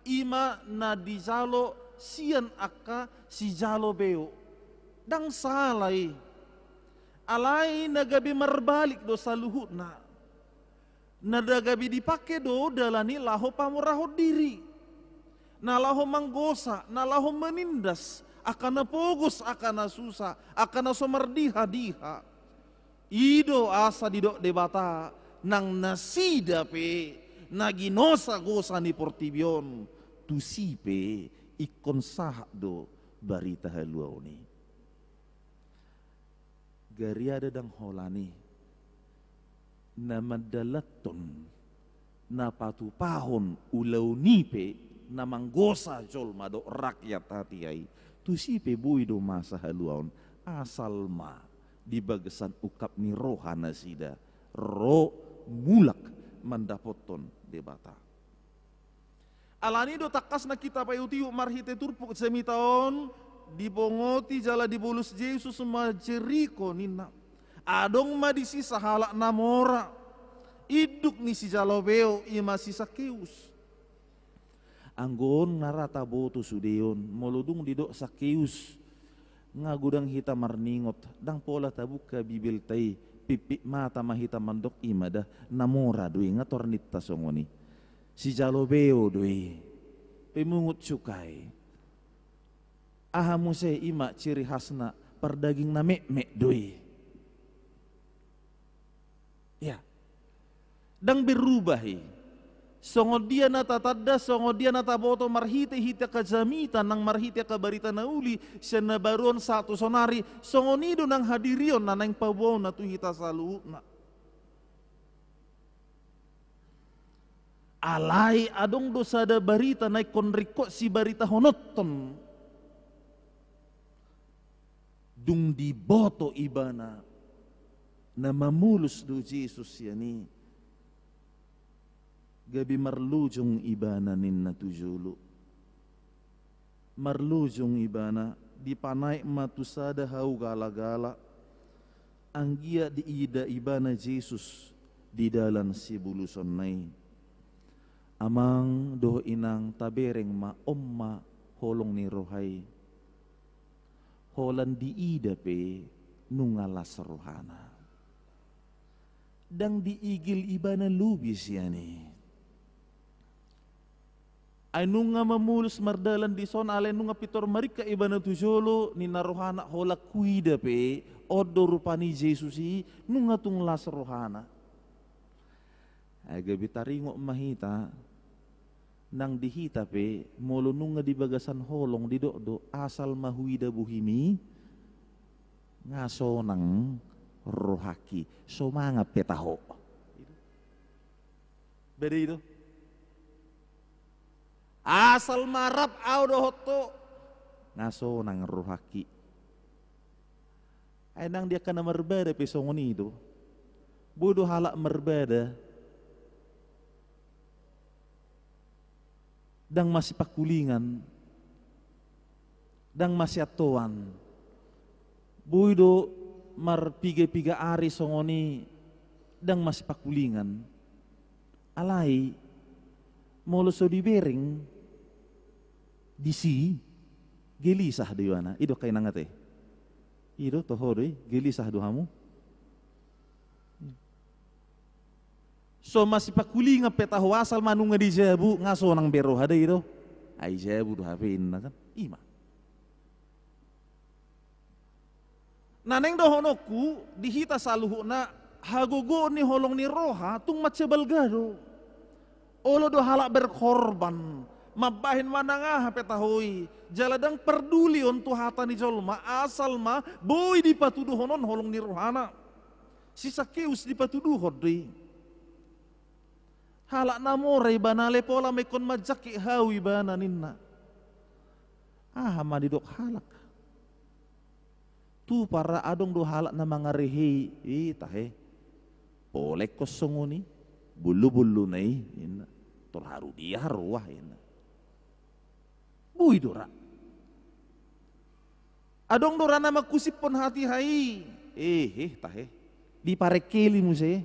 ima na di jalo sian aka si jalo beo dang salay alay nagabi marbalik do sa luhut na nadagabi dipake do dalani laho pamuraho diri na laho manggosa na laho menindas akan napugos akan nasusa akan nasomardiha-diha ido asa didok debata nang nasida pe naginosa gosa ni portibion tusipe ikon sahak do barita haluau ni gariada dang holani na madalaton na patupahon ulau nipe na manggosa jolma do rakyat hatiai tusipe bui do masa haluaun asal ma di bagasan ukap ni rohana sida ro mulak mandapoton debata alani do takas na kita payutiu marhite turpuk semitaon dibongoti jala dibulus Yesus majeriko nina adong madisi sahalak namora iduk ni si jalobeo ima si Sakeus anggon narata boto sudeon moludung didok Sakeus ngagudang hita marningot dang pola tabuka bibil tay pipi mata mahita mandok imada namora doi ngator nita songoni si jalobeo doi pemungut cukai ahamu se ima ciri khasna perdaging na mek doi ya dang berubahi songo dia nata tadda songo dia nata boto marhite hita kajamita nang marhite kabarita nauli siya baruan satu sonari songo nido nang hadirion na nang pabaw na tu hita salu na alay adong dosa da barita na konriko si barita honoton dung di boto ibana na mamulus do Jesus yani gabi marlujong ibana nin natujulu marlujong ibana di panay matusada hau gala-gala anggia di ida ibana Jesus di dalan si buluson nay amang doh inang tabereng ma omma holong ni rohay holan di ida pe nungalas rohana dang diigil ibana lubis yani ay nunga mamulus mardalan di son alay nunga pitor marika ibana tujolo ni narohana hola kuida pe odo rupani Jesusi nunga tung las rohana ay gabi taringo mahita nang dihitape molunung nga di bagasan holong di do asal mahuida buhimi ngaso nang rohaki so mga petaho. Beda itu. Asal marap au dohoto ngaso nang rohaki. Ay nang dia kana merbeda pesongoni itu. Bodoh halak merbeda. Dang masih pakulingan, dang masih atuan, buido mar piga ari songoni, dang masih pakulingan, alai molo so dibering, disi, gelisah diwana, ido kay nangate, ido tohori gelisah dohamu. So masih pakulinga petaho asal manunga di jabu ngaso nang bero hada itu. Ai jabu do hafin kan. Ima. Naneng dohonoku dihita saluhuna hagogo ni holong ni roha tung macebal gado. Olo do halak berkorban. Mabahin manangah petahoi. Jaladang peduli on hata ni jolma asal ma boy dipatuduhonon holong ni rohana. Sisa keus dipatuduhon deh. Halak namore banale pola mekon majaki hawi bana ninna. Madidok halak. Tu para adong do halak na mga rehi. Tahe. Olek kosongoni. Bulu-bulu na Torharu dia haruah. Bui dora. Adong dora na magkusip pon hati hai. Tahe. Di parekeli mo siya.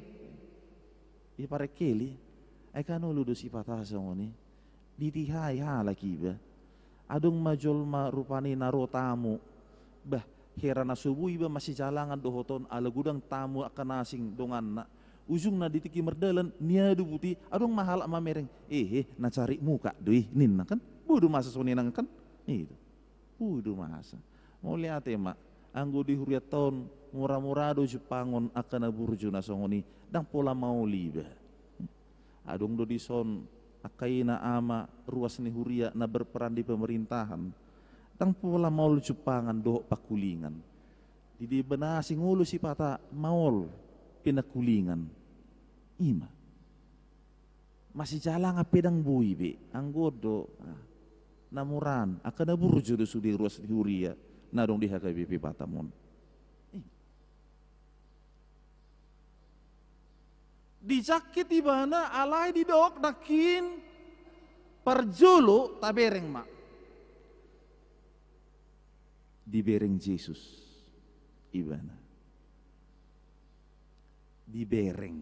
Di parekeli. Ay kano ludo si patasong ni ditihay halaki ba adong majol marupani naro tamu bah hera na subuhi ba masih jalangan dohoton alagudang tamu akan nasing dongan na ujung na ditiki merdalan niya dubuti adong mahal mamereng nacari muka doi ninna kan budu masa soninang kan itu budu masa mau lihat mak anggo di huriat tahun murah-murah do Jepangon akan aburju na songoni dang pola mau liba adong do dison akai na ama ruas ni huria na berperan di pemerintahan tang pola maul Jepangan do pakulingan di benasi ngulu si pata maul pinakulingan ima masih jalan pedang bui be anggodo namuran akan aburjo do sudi ruas ni huria na dong di HKBP patamon dijakit di mana alai di dok nakin perjulu tabereng mak dibereng Yesus ibana dibereng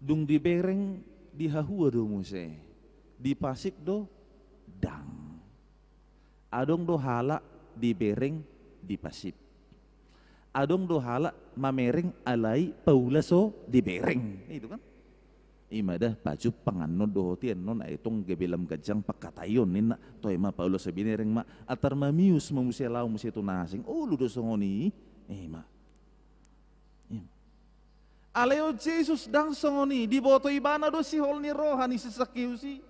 dung dibereng dihahua do muse dipasik do dang adong do hala dibereng dipasip adong do hala mamereng alai paulaso dibereng itu kan imadah baju panganon do hotian non itong gebelam gajang pakatayon nina toy ma paulo sabinereng ma atar mamius mamusialaw musitu nasing ludo songoni ma aleo Jesus dang songoni diboto ibana do si hol ni rohani sisakiusi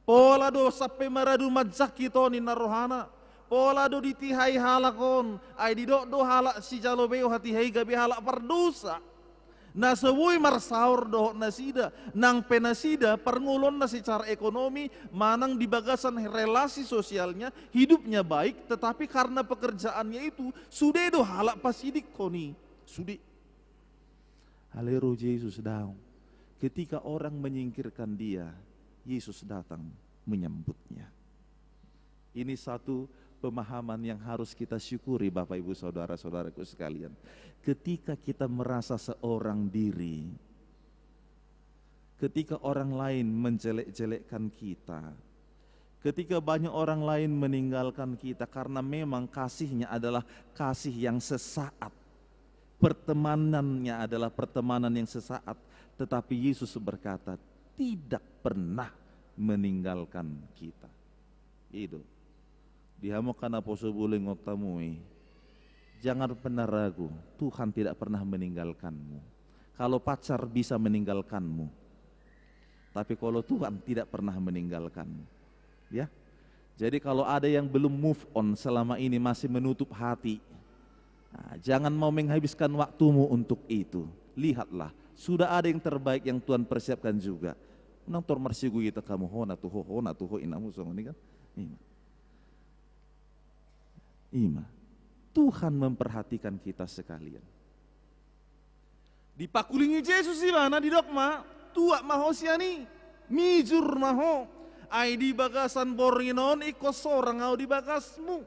pola do sape maradu madzaki to ni narohana pola do ditihai halakon ay di do halak si jalobeo hatihai gabi halak perdosa na sewui marsaur do nasida nang penasida perngulon na secara ekonomi manang di bagasan relasi sosialnya hidupnya baik tetapi karena pekerjaannya itu sudah do halak pasidik koni sudah halero Yesus daun ketika orang menyingkirkan dia Yesus datang menyambutnya. Ini satu pemahaman yang harus kita syukuri Bapak Ibu Saudara-saudaraku sekalian. Ketika kita merasa seorang diri, ketika orang lain menjelek-jelekkan kita, ketika banyak orang lain meninggalkan kita karena memang kasihnya adalah kasih yang sesaat, pertemanannya adalah pertemanan yang sesaat, tetapi Yesus berkata tidak pernah meninggalkan kita. Itu dihamu kana poso buling oktamui. Jangan pernah ragu, Tuhan tidak pernah meninggalkanmu. Kalau pacar bisa meninggalkanmu, Tapi kalau Tuhan tidak pernah meninggalkan, ya. Jadi kalau ada yang belum move on selama ini masih menutup hati, nah, jangan mau menghabiskan waktumu untuk itu. Lihatlah, sudah ada yang terbaik yang Tuhan persiapkan juga. Nang tor marsigu kita kamu hona tuho inamu ini kan. Ima. Tuhan memperhatikan kita sekalian. Dipakulingi Yesus di mana di dogma? Tua maho siani, mijur maho. Ai di bagasan borginon iko sorang au di bagasmu.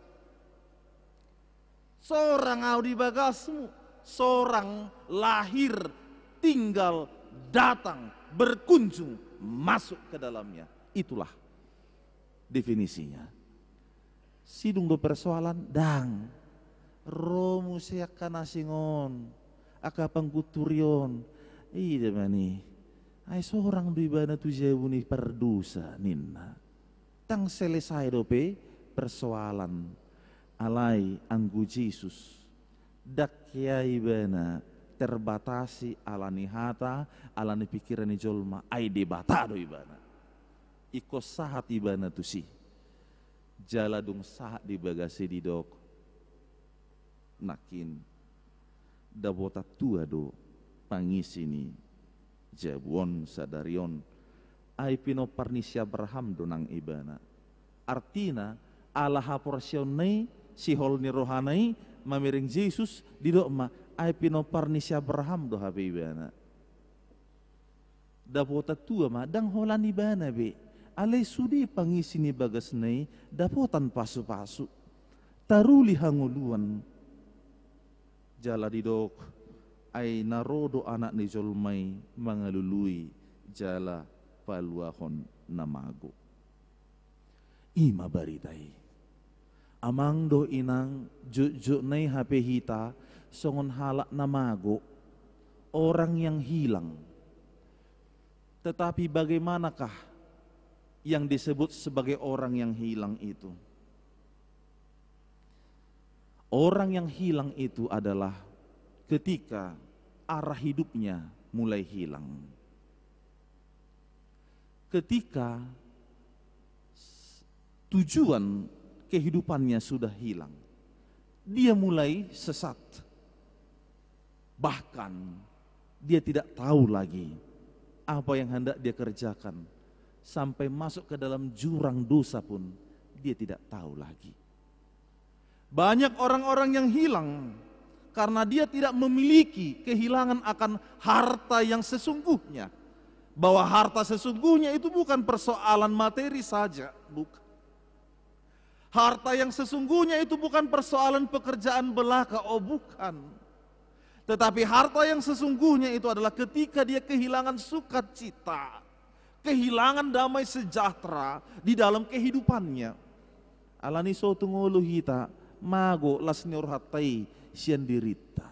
Sorang au di bagasmu. Sorang lahir, tinggal, datang, berkunjung, masuk ke dalamnya. Itulah definisinya. Sidung do persoalan dang. Romu seakan asingon. Aka pangkuturion. Iya mani. Ay seorang di bana tu jebuni perdosa ninna. Tang selesai dope persoalan. Alai anggu Yesus. Dak kiai bana terbatasi alani hata, alani pikiran jolma. Ay debata do ibana. Iko sahat ibana tu si. Jaladung sahat di bagasi di dok. Nakin. Dabota tua do pangisini jabuon sadarion aipino parnisya Abraham donang ibana artina ala haporsionai sihol ni rohanai mamiring Yesus di dokma aipino parnisya Abraham do habe ibana dabota tua ma dang holan ibana be alai sudi pangisini bagasnai dapotan pasu-pasu taruli hanguluan jala di dok ay narodo anak ni jolmay mangalului jala paluahon namago. Ima baritay. Amang do inang jujuk nay hape hita songon halak namago orang yang hilang. Tetapi bagaimanakah yang disebut sebagai orang yang hilang itu? Orang yang hilang itu adalah ketika arah hidupnya mulai hilang. Ketika tujuan kehidupannya sudah hilang. Dia mulai sesat. Bahkan dia tidak tahu lagi apa yang hendak dia kerjakan. Sampai masuk ke dalam jurang dosa pun dia tidak tahu lagi. Banyak orang-orang yang hilang karena dia tidak memiliki kehilangan akan harta yang sesungguhnya. Bahwa harta sesungguhnya itu bukan persoalan materi saja, bukan. Harta yang sesungguhnya itu bukan persoalan pekerjaan belaka, oh bukan. Tetapi harta yang sesungguhnya itu adalah ketika dia kehilangan sukacita, kehilangan damai sejahtera di dalam kehidupannya. Alani so tungulu hita, mago lasnior hatai, sian dirita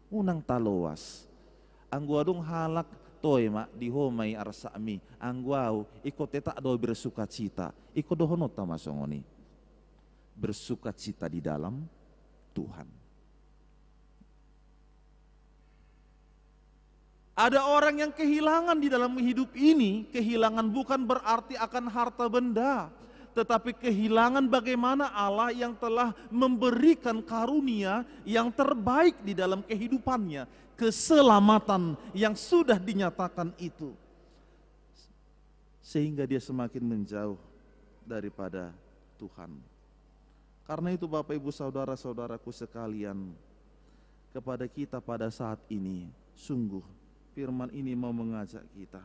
unang talowas angguadong halak toy mak di homay arsami angguau ikut tetak do bersukacita ikut dohonot tamasongoni bersukacita di dalam Tuhan. Ada orang yang kehilangan di dalam hidup ini. Kehilangan bukan berarti akan harta benda, tetapi kehilangan bagaimana Allah yang telah memberikan karunia yang terbaik di dalam kehidupannya. Keselamatan yang sudah dinyatakan itu. Sehingga dia semakin menjauh daripada Tuhan. Karena itu Bapak Ibu Saudara-saudaraku sekalian, kepada kita pada saat ini, sungguh firman ini mau mengajak kita.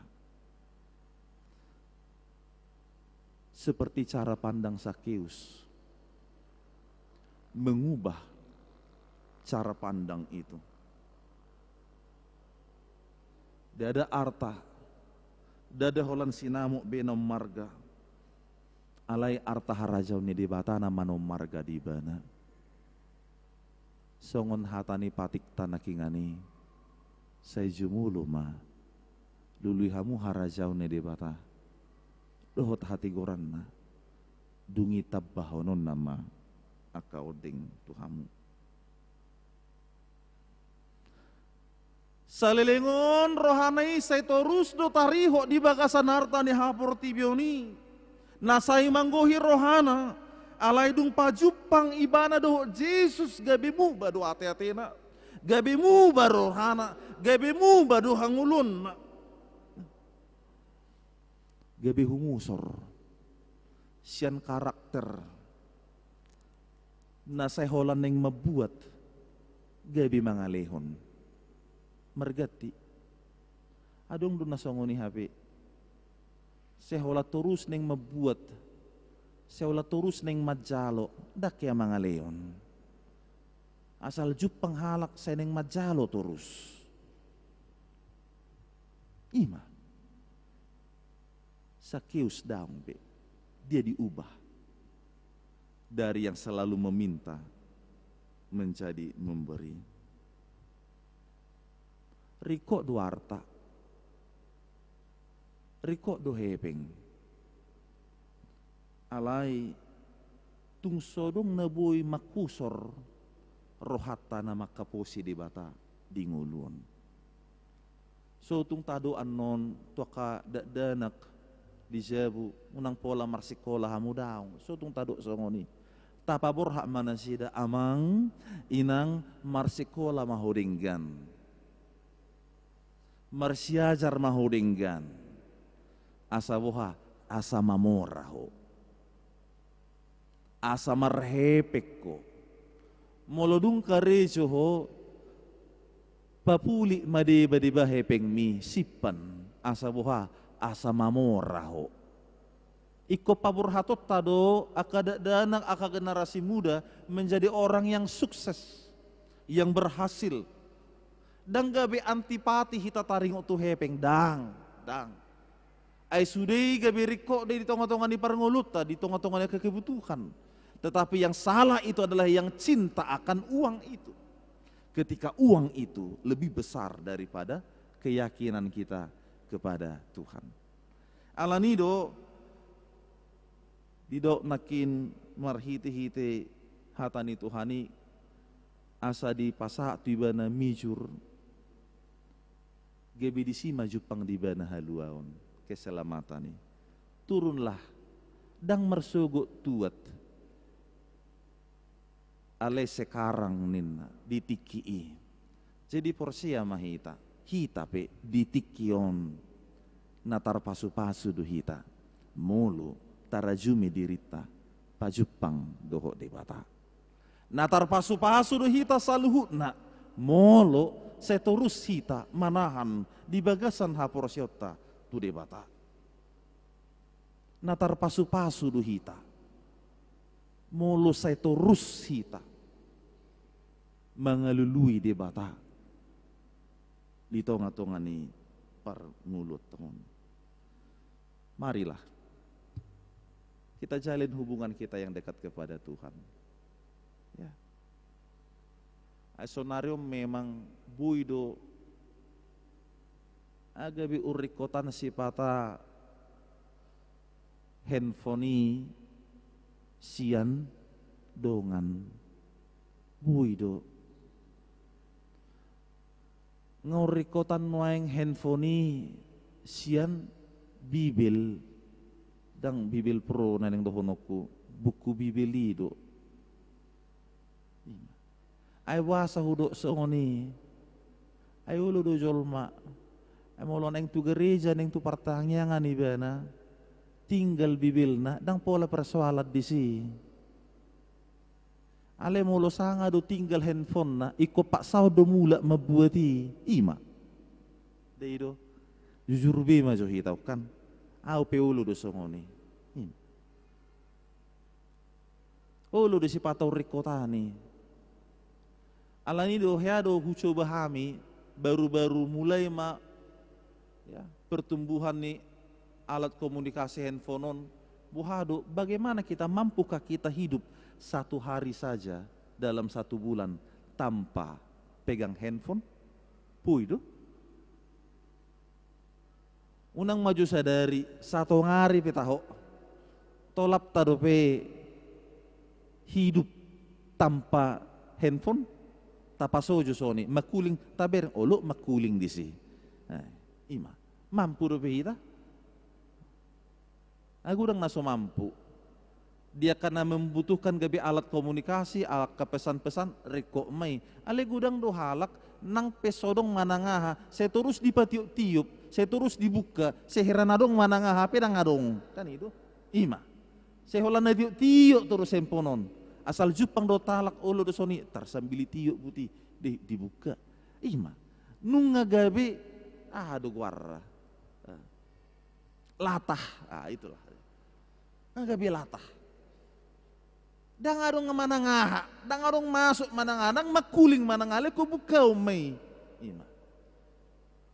Seperti cara pandang Sakeus, mengubah cara pandang itu. Dada arta, dada holan sinamu benom marga, alai arta harajau ni di batana manom marga di bana. Songon hatani patik tanakingani, saya jumulu ma, luluihamu harajau ni di bata. Dohot hati goranna dungi tabbahonon nama akaoding Tuhamu. Salilingon rohanai say torus do tariho di bagasan harta ni hapor tibioni. Nasai manggohi rohana alai dung pajupang ibana do Jesus gabimu bado ate-atena. Gabimu baro rohana, gabimu bado hangulun. Gabi humusor. Sian karakter. Nasai holan yang mabuat gabi mangalehon. Mergati adong do nasongoni hape sehola terus neng mabuat sehola terus neng majalo dak ya mangaleon asal jupang halak saya neng majalo terus ima Sakeus daung be dia diubah dari yang selalu meminta menjadi memberi. Riko do harta, riko do hepeng, alai tung sodong nabui makusor rohata na makaposi di bata di nguluan. So tung tado anon tuaka danak di jabu unang pola marsikola hamudaw. So tung tado songoni tapabor hak manasida amang inang marsikola mahodinggan. Marsiajar mahodinggan asa boha asa mamoraho asa marhepekko molodung karejo ho papuli madeba di bahepeng mi sipan asa boha asa mamoraho iko paburhatot tado akadanak aka generasi muda menjadi orang yang sukses yang berhasil. Dang gabi antipati hita taring utu hepeng dang ay sudai gabi riko di tonga-tonga di parnguluta di tonga-tonga kekebutuhan tetapi yang salah itu adalah yang cinta akan uang itu ketika uang itu lebih besar daripada keyakinan kita kepada Tuhan. Alanido didok nakin marhiti-hiti hatani Tuhani asa di pasak tibana mijur gabi disima jupang di bana haluaon keselamatan ni turunlah dang mersogo tuat ale sekarang ninna ditikii jadi porsia mahita hita pe ditikion natar pasu-pasu do hita mulu tarajumi dirita pajupang doho de bata natar pasu-pasu do hita saluhutna molo seterus hita manahan di bagasan haporsiota tu debata. Natar pasu-pasu do hita molo seterus hita mengalului debata di tonga-tonga ni parngulut teman. Marilah kita jalin hubungan kita yang dekat kepada Tuhan. Ya. Sonarium memang buido agabi urikotan sipata handphone sian dongan buido ngurikotan nuaing handphone sian bibil dang bibil pro naneng dohonoku buku bibilido ay wasa hudok songoni ay ulo do jolma ay molon eng tu gereja neng tu partangyangan ibana tinggal bibilna dang pola persoalan di si ale molo sanga do tinggal handphone na iko pak sao do mula mabuati ima deido jujur be ma jo hitau kan au pe ulo do songoni ulo do si patau rikotani alani do heado huco bahami baru-baru mulai ya, pertumbuhan nih alat komunikasi handphone buhado bagaimana kita mampukah kita hidup satu hari saja dalam satu bulan tanpa pegang handphone puido unang maju sadari satu hari pitaho tolap tadope hidup tanpa handphone tapasojo soni makuling taber olo makuling disi. Ima mampu do kita. Aku udah naso mampu. Dia karena membutuhkan gabi alat komunikasi, alat kepesan-pesan, reko mai. Ale gudang do halak nang pesodong manangaha, saya terus dipatiup-tiup, saya terus dibuka, saya heranadong manangaha pedang adong. Kan itu? Ima. Saya holan na tiup terus semponon. Asal jupang do talak olo do soni tarsambili tiup buti dibuka. Ima. Nunga gabi do guarra. Latah. Itulah. Gabi latah. Dangarong manangaha, dangarong masuk manangaha, nang makuling manangale ko bukau may. Ima.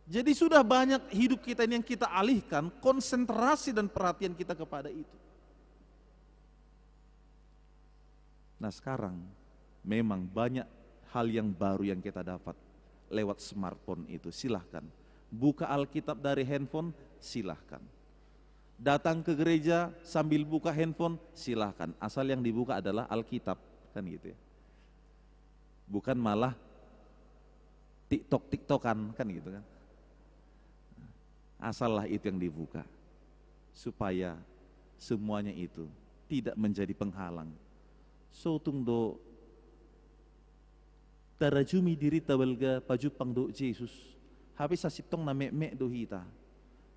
Jadi sudah banyak hidup kita ini yang kita alihkan konsentrasi dan perhatian kita kepada itu. Nah sekarang memang banyak hal yang baru yang kita dapat lewat smartphone itu. Silahkan buka Alkitab dari handphone, silahkan. Datang ke gereja sambil buka handphone, silahkan. Asal yang dibuka adalah Alkitab, kan gitu ya. Bukan malah TikTok-TikTokan, kan gitu kan. Asallah itu yang dibuka. Supaya semuanya itu tidak menjadi penghalang. Sotung do tarajumi diri tawalga pajupang do Yesus. Habis sasitong na mek do hita.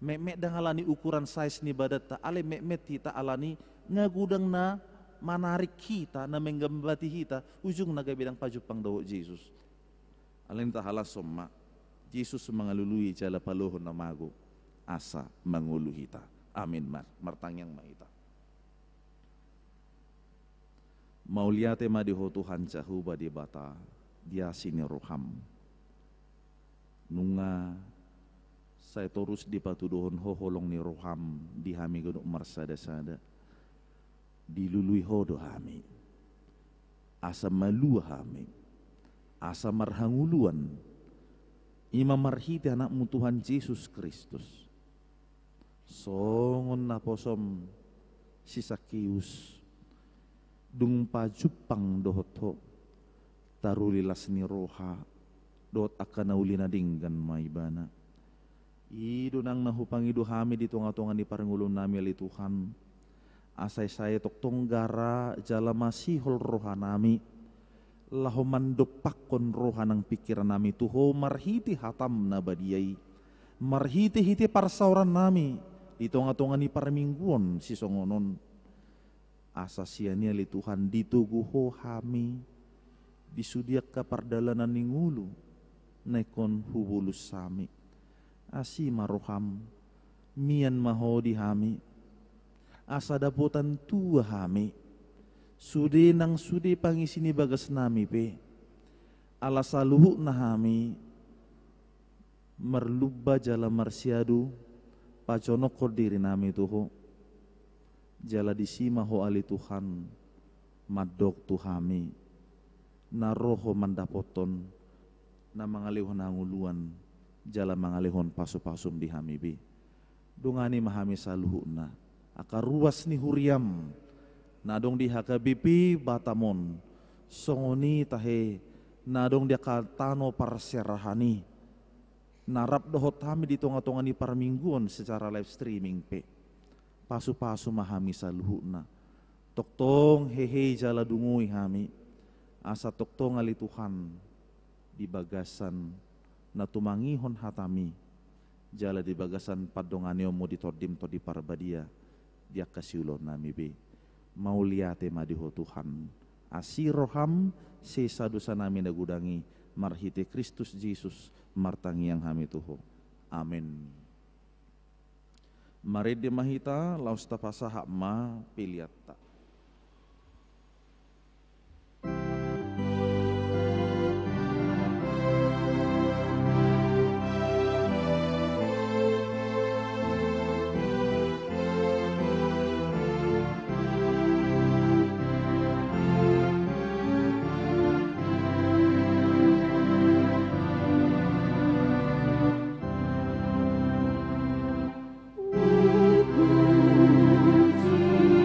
Mek dang alani ukuran size ni badat ta ale mek kita alani ngagudang na manarik kita na menggambati kita ujung naga bidang pajupang dawo Jesus. Alin ta hala somma Jesus mangalului jala palohon na mago asa mangulu hita. Amin martangyang maita. Mauliate madiho Tuhan jahuba di bata dia sini roham. Nunga saya terus dipatudohon hoholong ni roham di hami gunung marsada-sada dilului hodo hami asa malu hami asa marhanguluan ima marhiti anakmu Tuhan Yesus Kristus songon na posom si Sakius dung pajupang dohoto tarulilas ni roha dot akan naulina dinggan maibana. Ido nang nahupangido hami di tunga-tunga ni parangulun nami ali Tuhan. Asay saya toktong gara jala masihol roha nami. Laho mandopakon roha ng pikiran nami tuho marhiti hatam na badiyay. Marhiti-hiti parsauran nami. Di tunga-tunga ni paramingguon si songonon. Asa siya ni ali Tuhan dituguho hami. Disudiak kapardalanan ni ngulu. Naikon hubulus sami. Asi maroham mian mahodi hami asa daputan tua hami sudi nang sudi pangisini bagas nami pe ala saluhu na hami merlubba jala marsiadu paconok diri nami tuho jala disima ho ali Tuhan madok tu hami na roho mandapoton na mangalihon anguluan jala mangalihon pasu-pasum di hamibi. Dungani mahami saluhuna. Aka ruas ni huriam. Nadong di hakabipi batamon. Songoni tahe. Nadong di katano parserahani. Narap dohot hami di tonga-tonga ni parmingguan secara live streaming pe. Pasu-pasu mahami saluhuna. Toktong hehe jala dungui hami. Asa toktong ali Tuhan di bagasan na tumangihon hatami jala di bagasan padonganyo mo di tordim to di parbadia dia kasiulon nami be mauliate madiho Tuhan asiroham sesadusa nami nagudangi marhite Kristus Jesus martangi yang hami tuho amin. Mari di mahita laus tapasahak ma piliata. Puji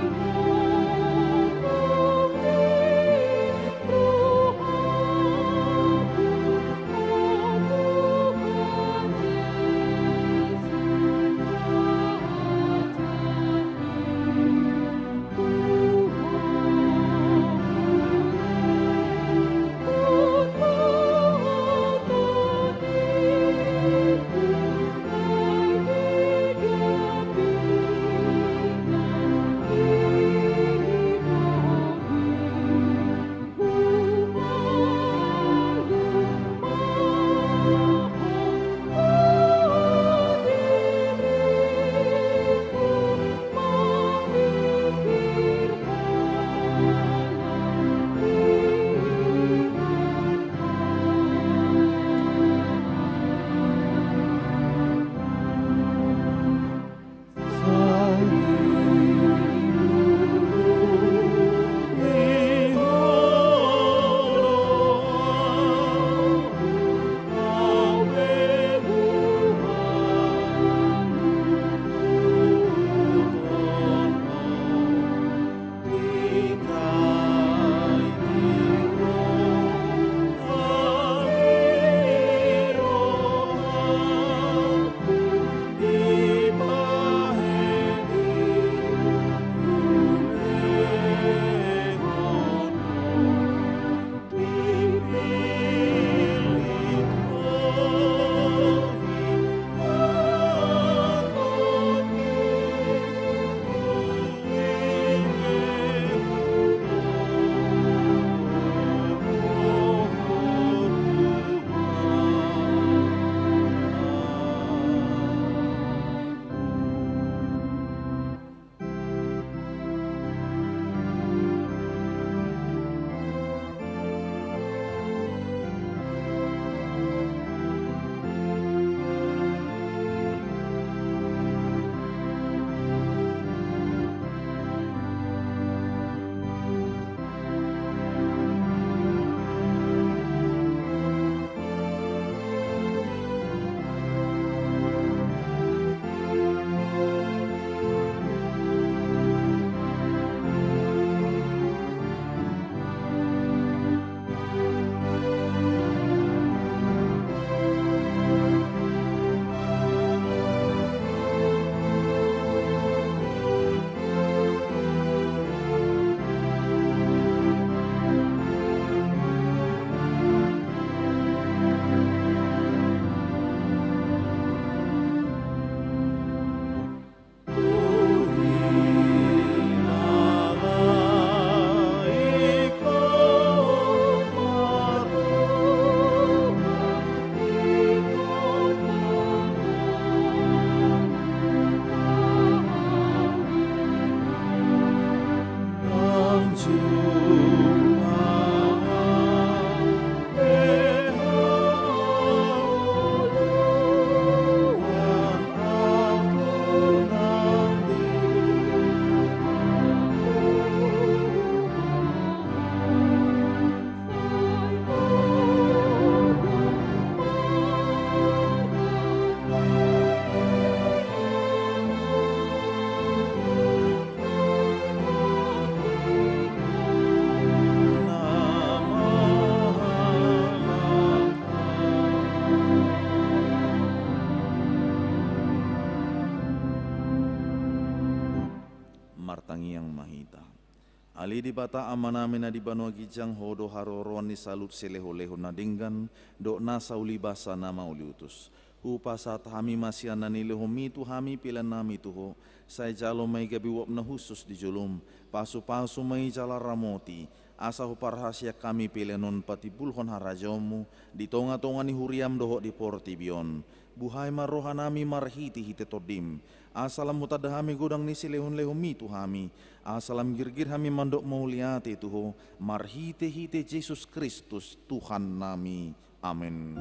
martangi yang mahita. Ali di bata amanami na di banua gijang hodo haroroan ni salut seleho-leho na dinggan do nasa uli basa na mauliutus. Upa saat hami masih ananileho mitu hami pilan nami tuho. Saya jalo may gabiwap na husus di julum. Pasu-pasu may jala ramoti. Asa huparhasya kami pilenon pati bulhon harajomu. Di tonga-tonga ni huriam doho di portibion. Buhay marohanami marhiti hite todim. Asalam mutadahami godang ni silehon-lehon mitu hami. Asalam girgir hami mandok mauliati tuho. Marhite hite Yesus Kristus Tuhan nami. Amin.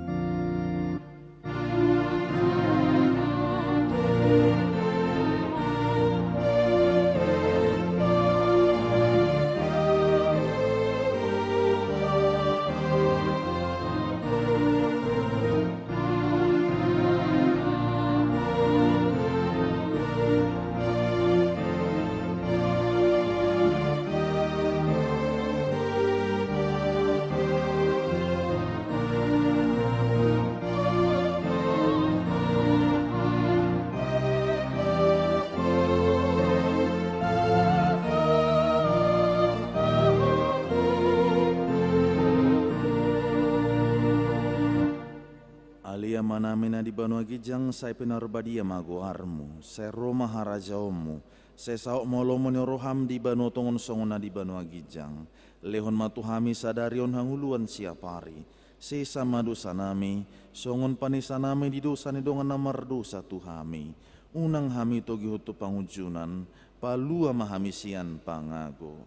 Alia manamina di banua gijang sai penarbadia magoarmu, sai roma harajaomu, sai saok molomo ni roham di banua tongon songona di banua gijang, lehon matuhami sadarion hanguluan siapari, sai sama dosa nami, songon panisa nami di dosa ni dongan namar dosa tuhami, unang hami togi hutu pangujunan, palua mahamisian pangago.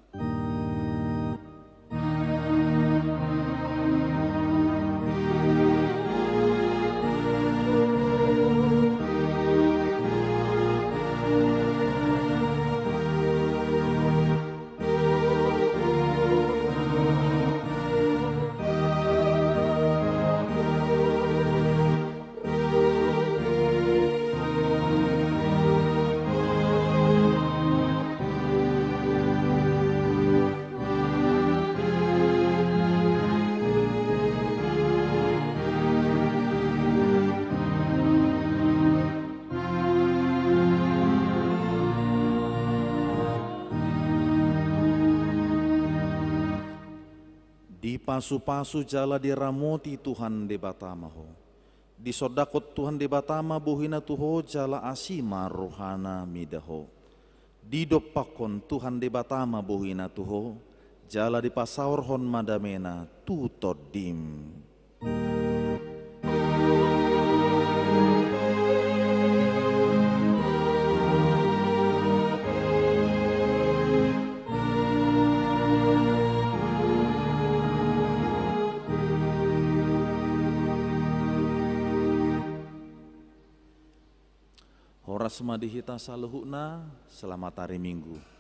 Di pasu-pasu jala di ramoti Tuhan de batamaho. Di sodakot Tuhan de batama buhina tuho jala asima rohana midaho. Di dopakon Tuhan de batama buhina tuho jala di pasaorhon madamena tutodim. Horas madihita saluhuna, selamat hari Minggu.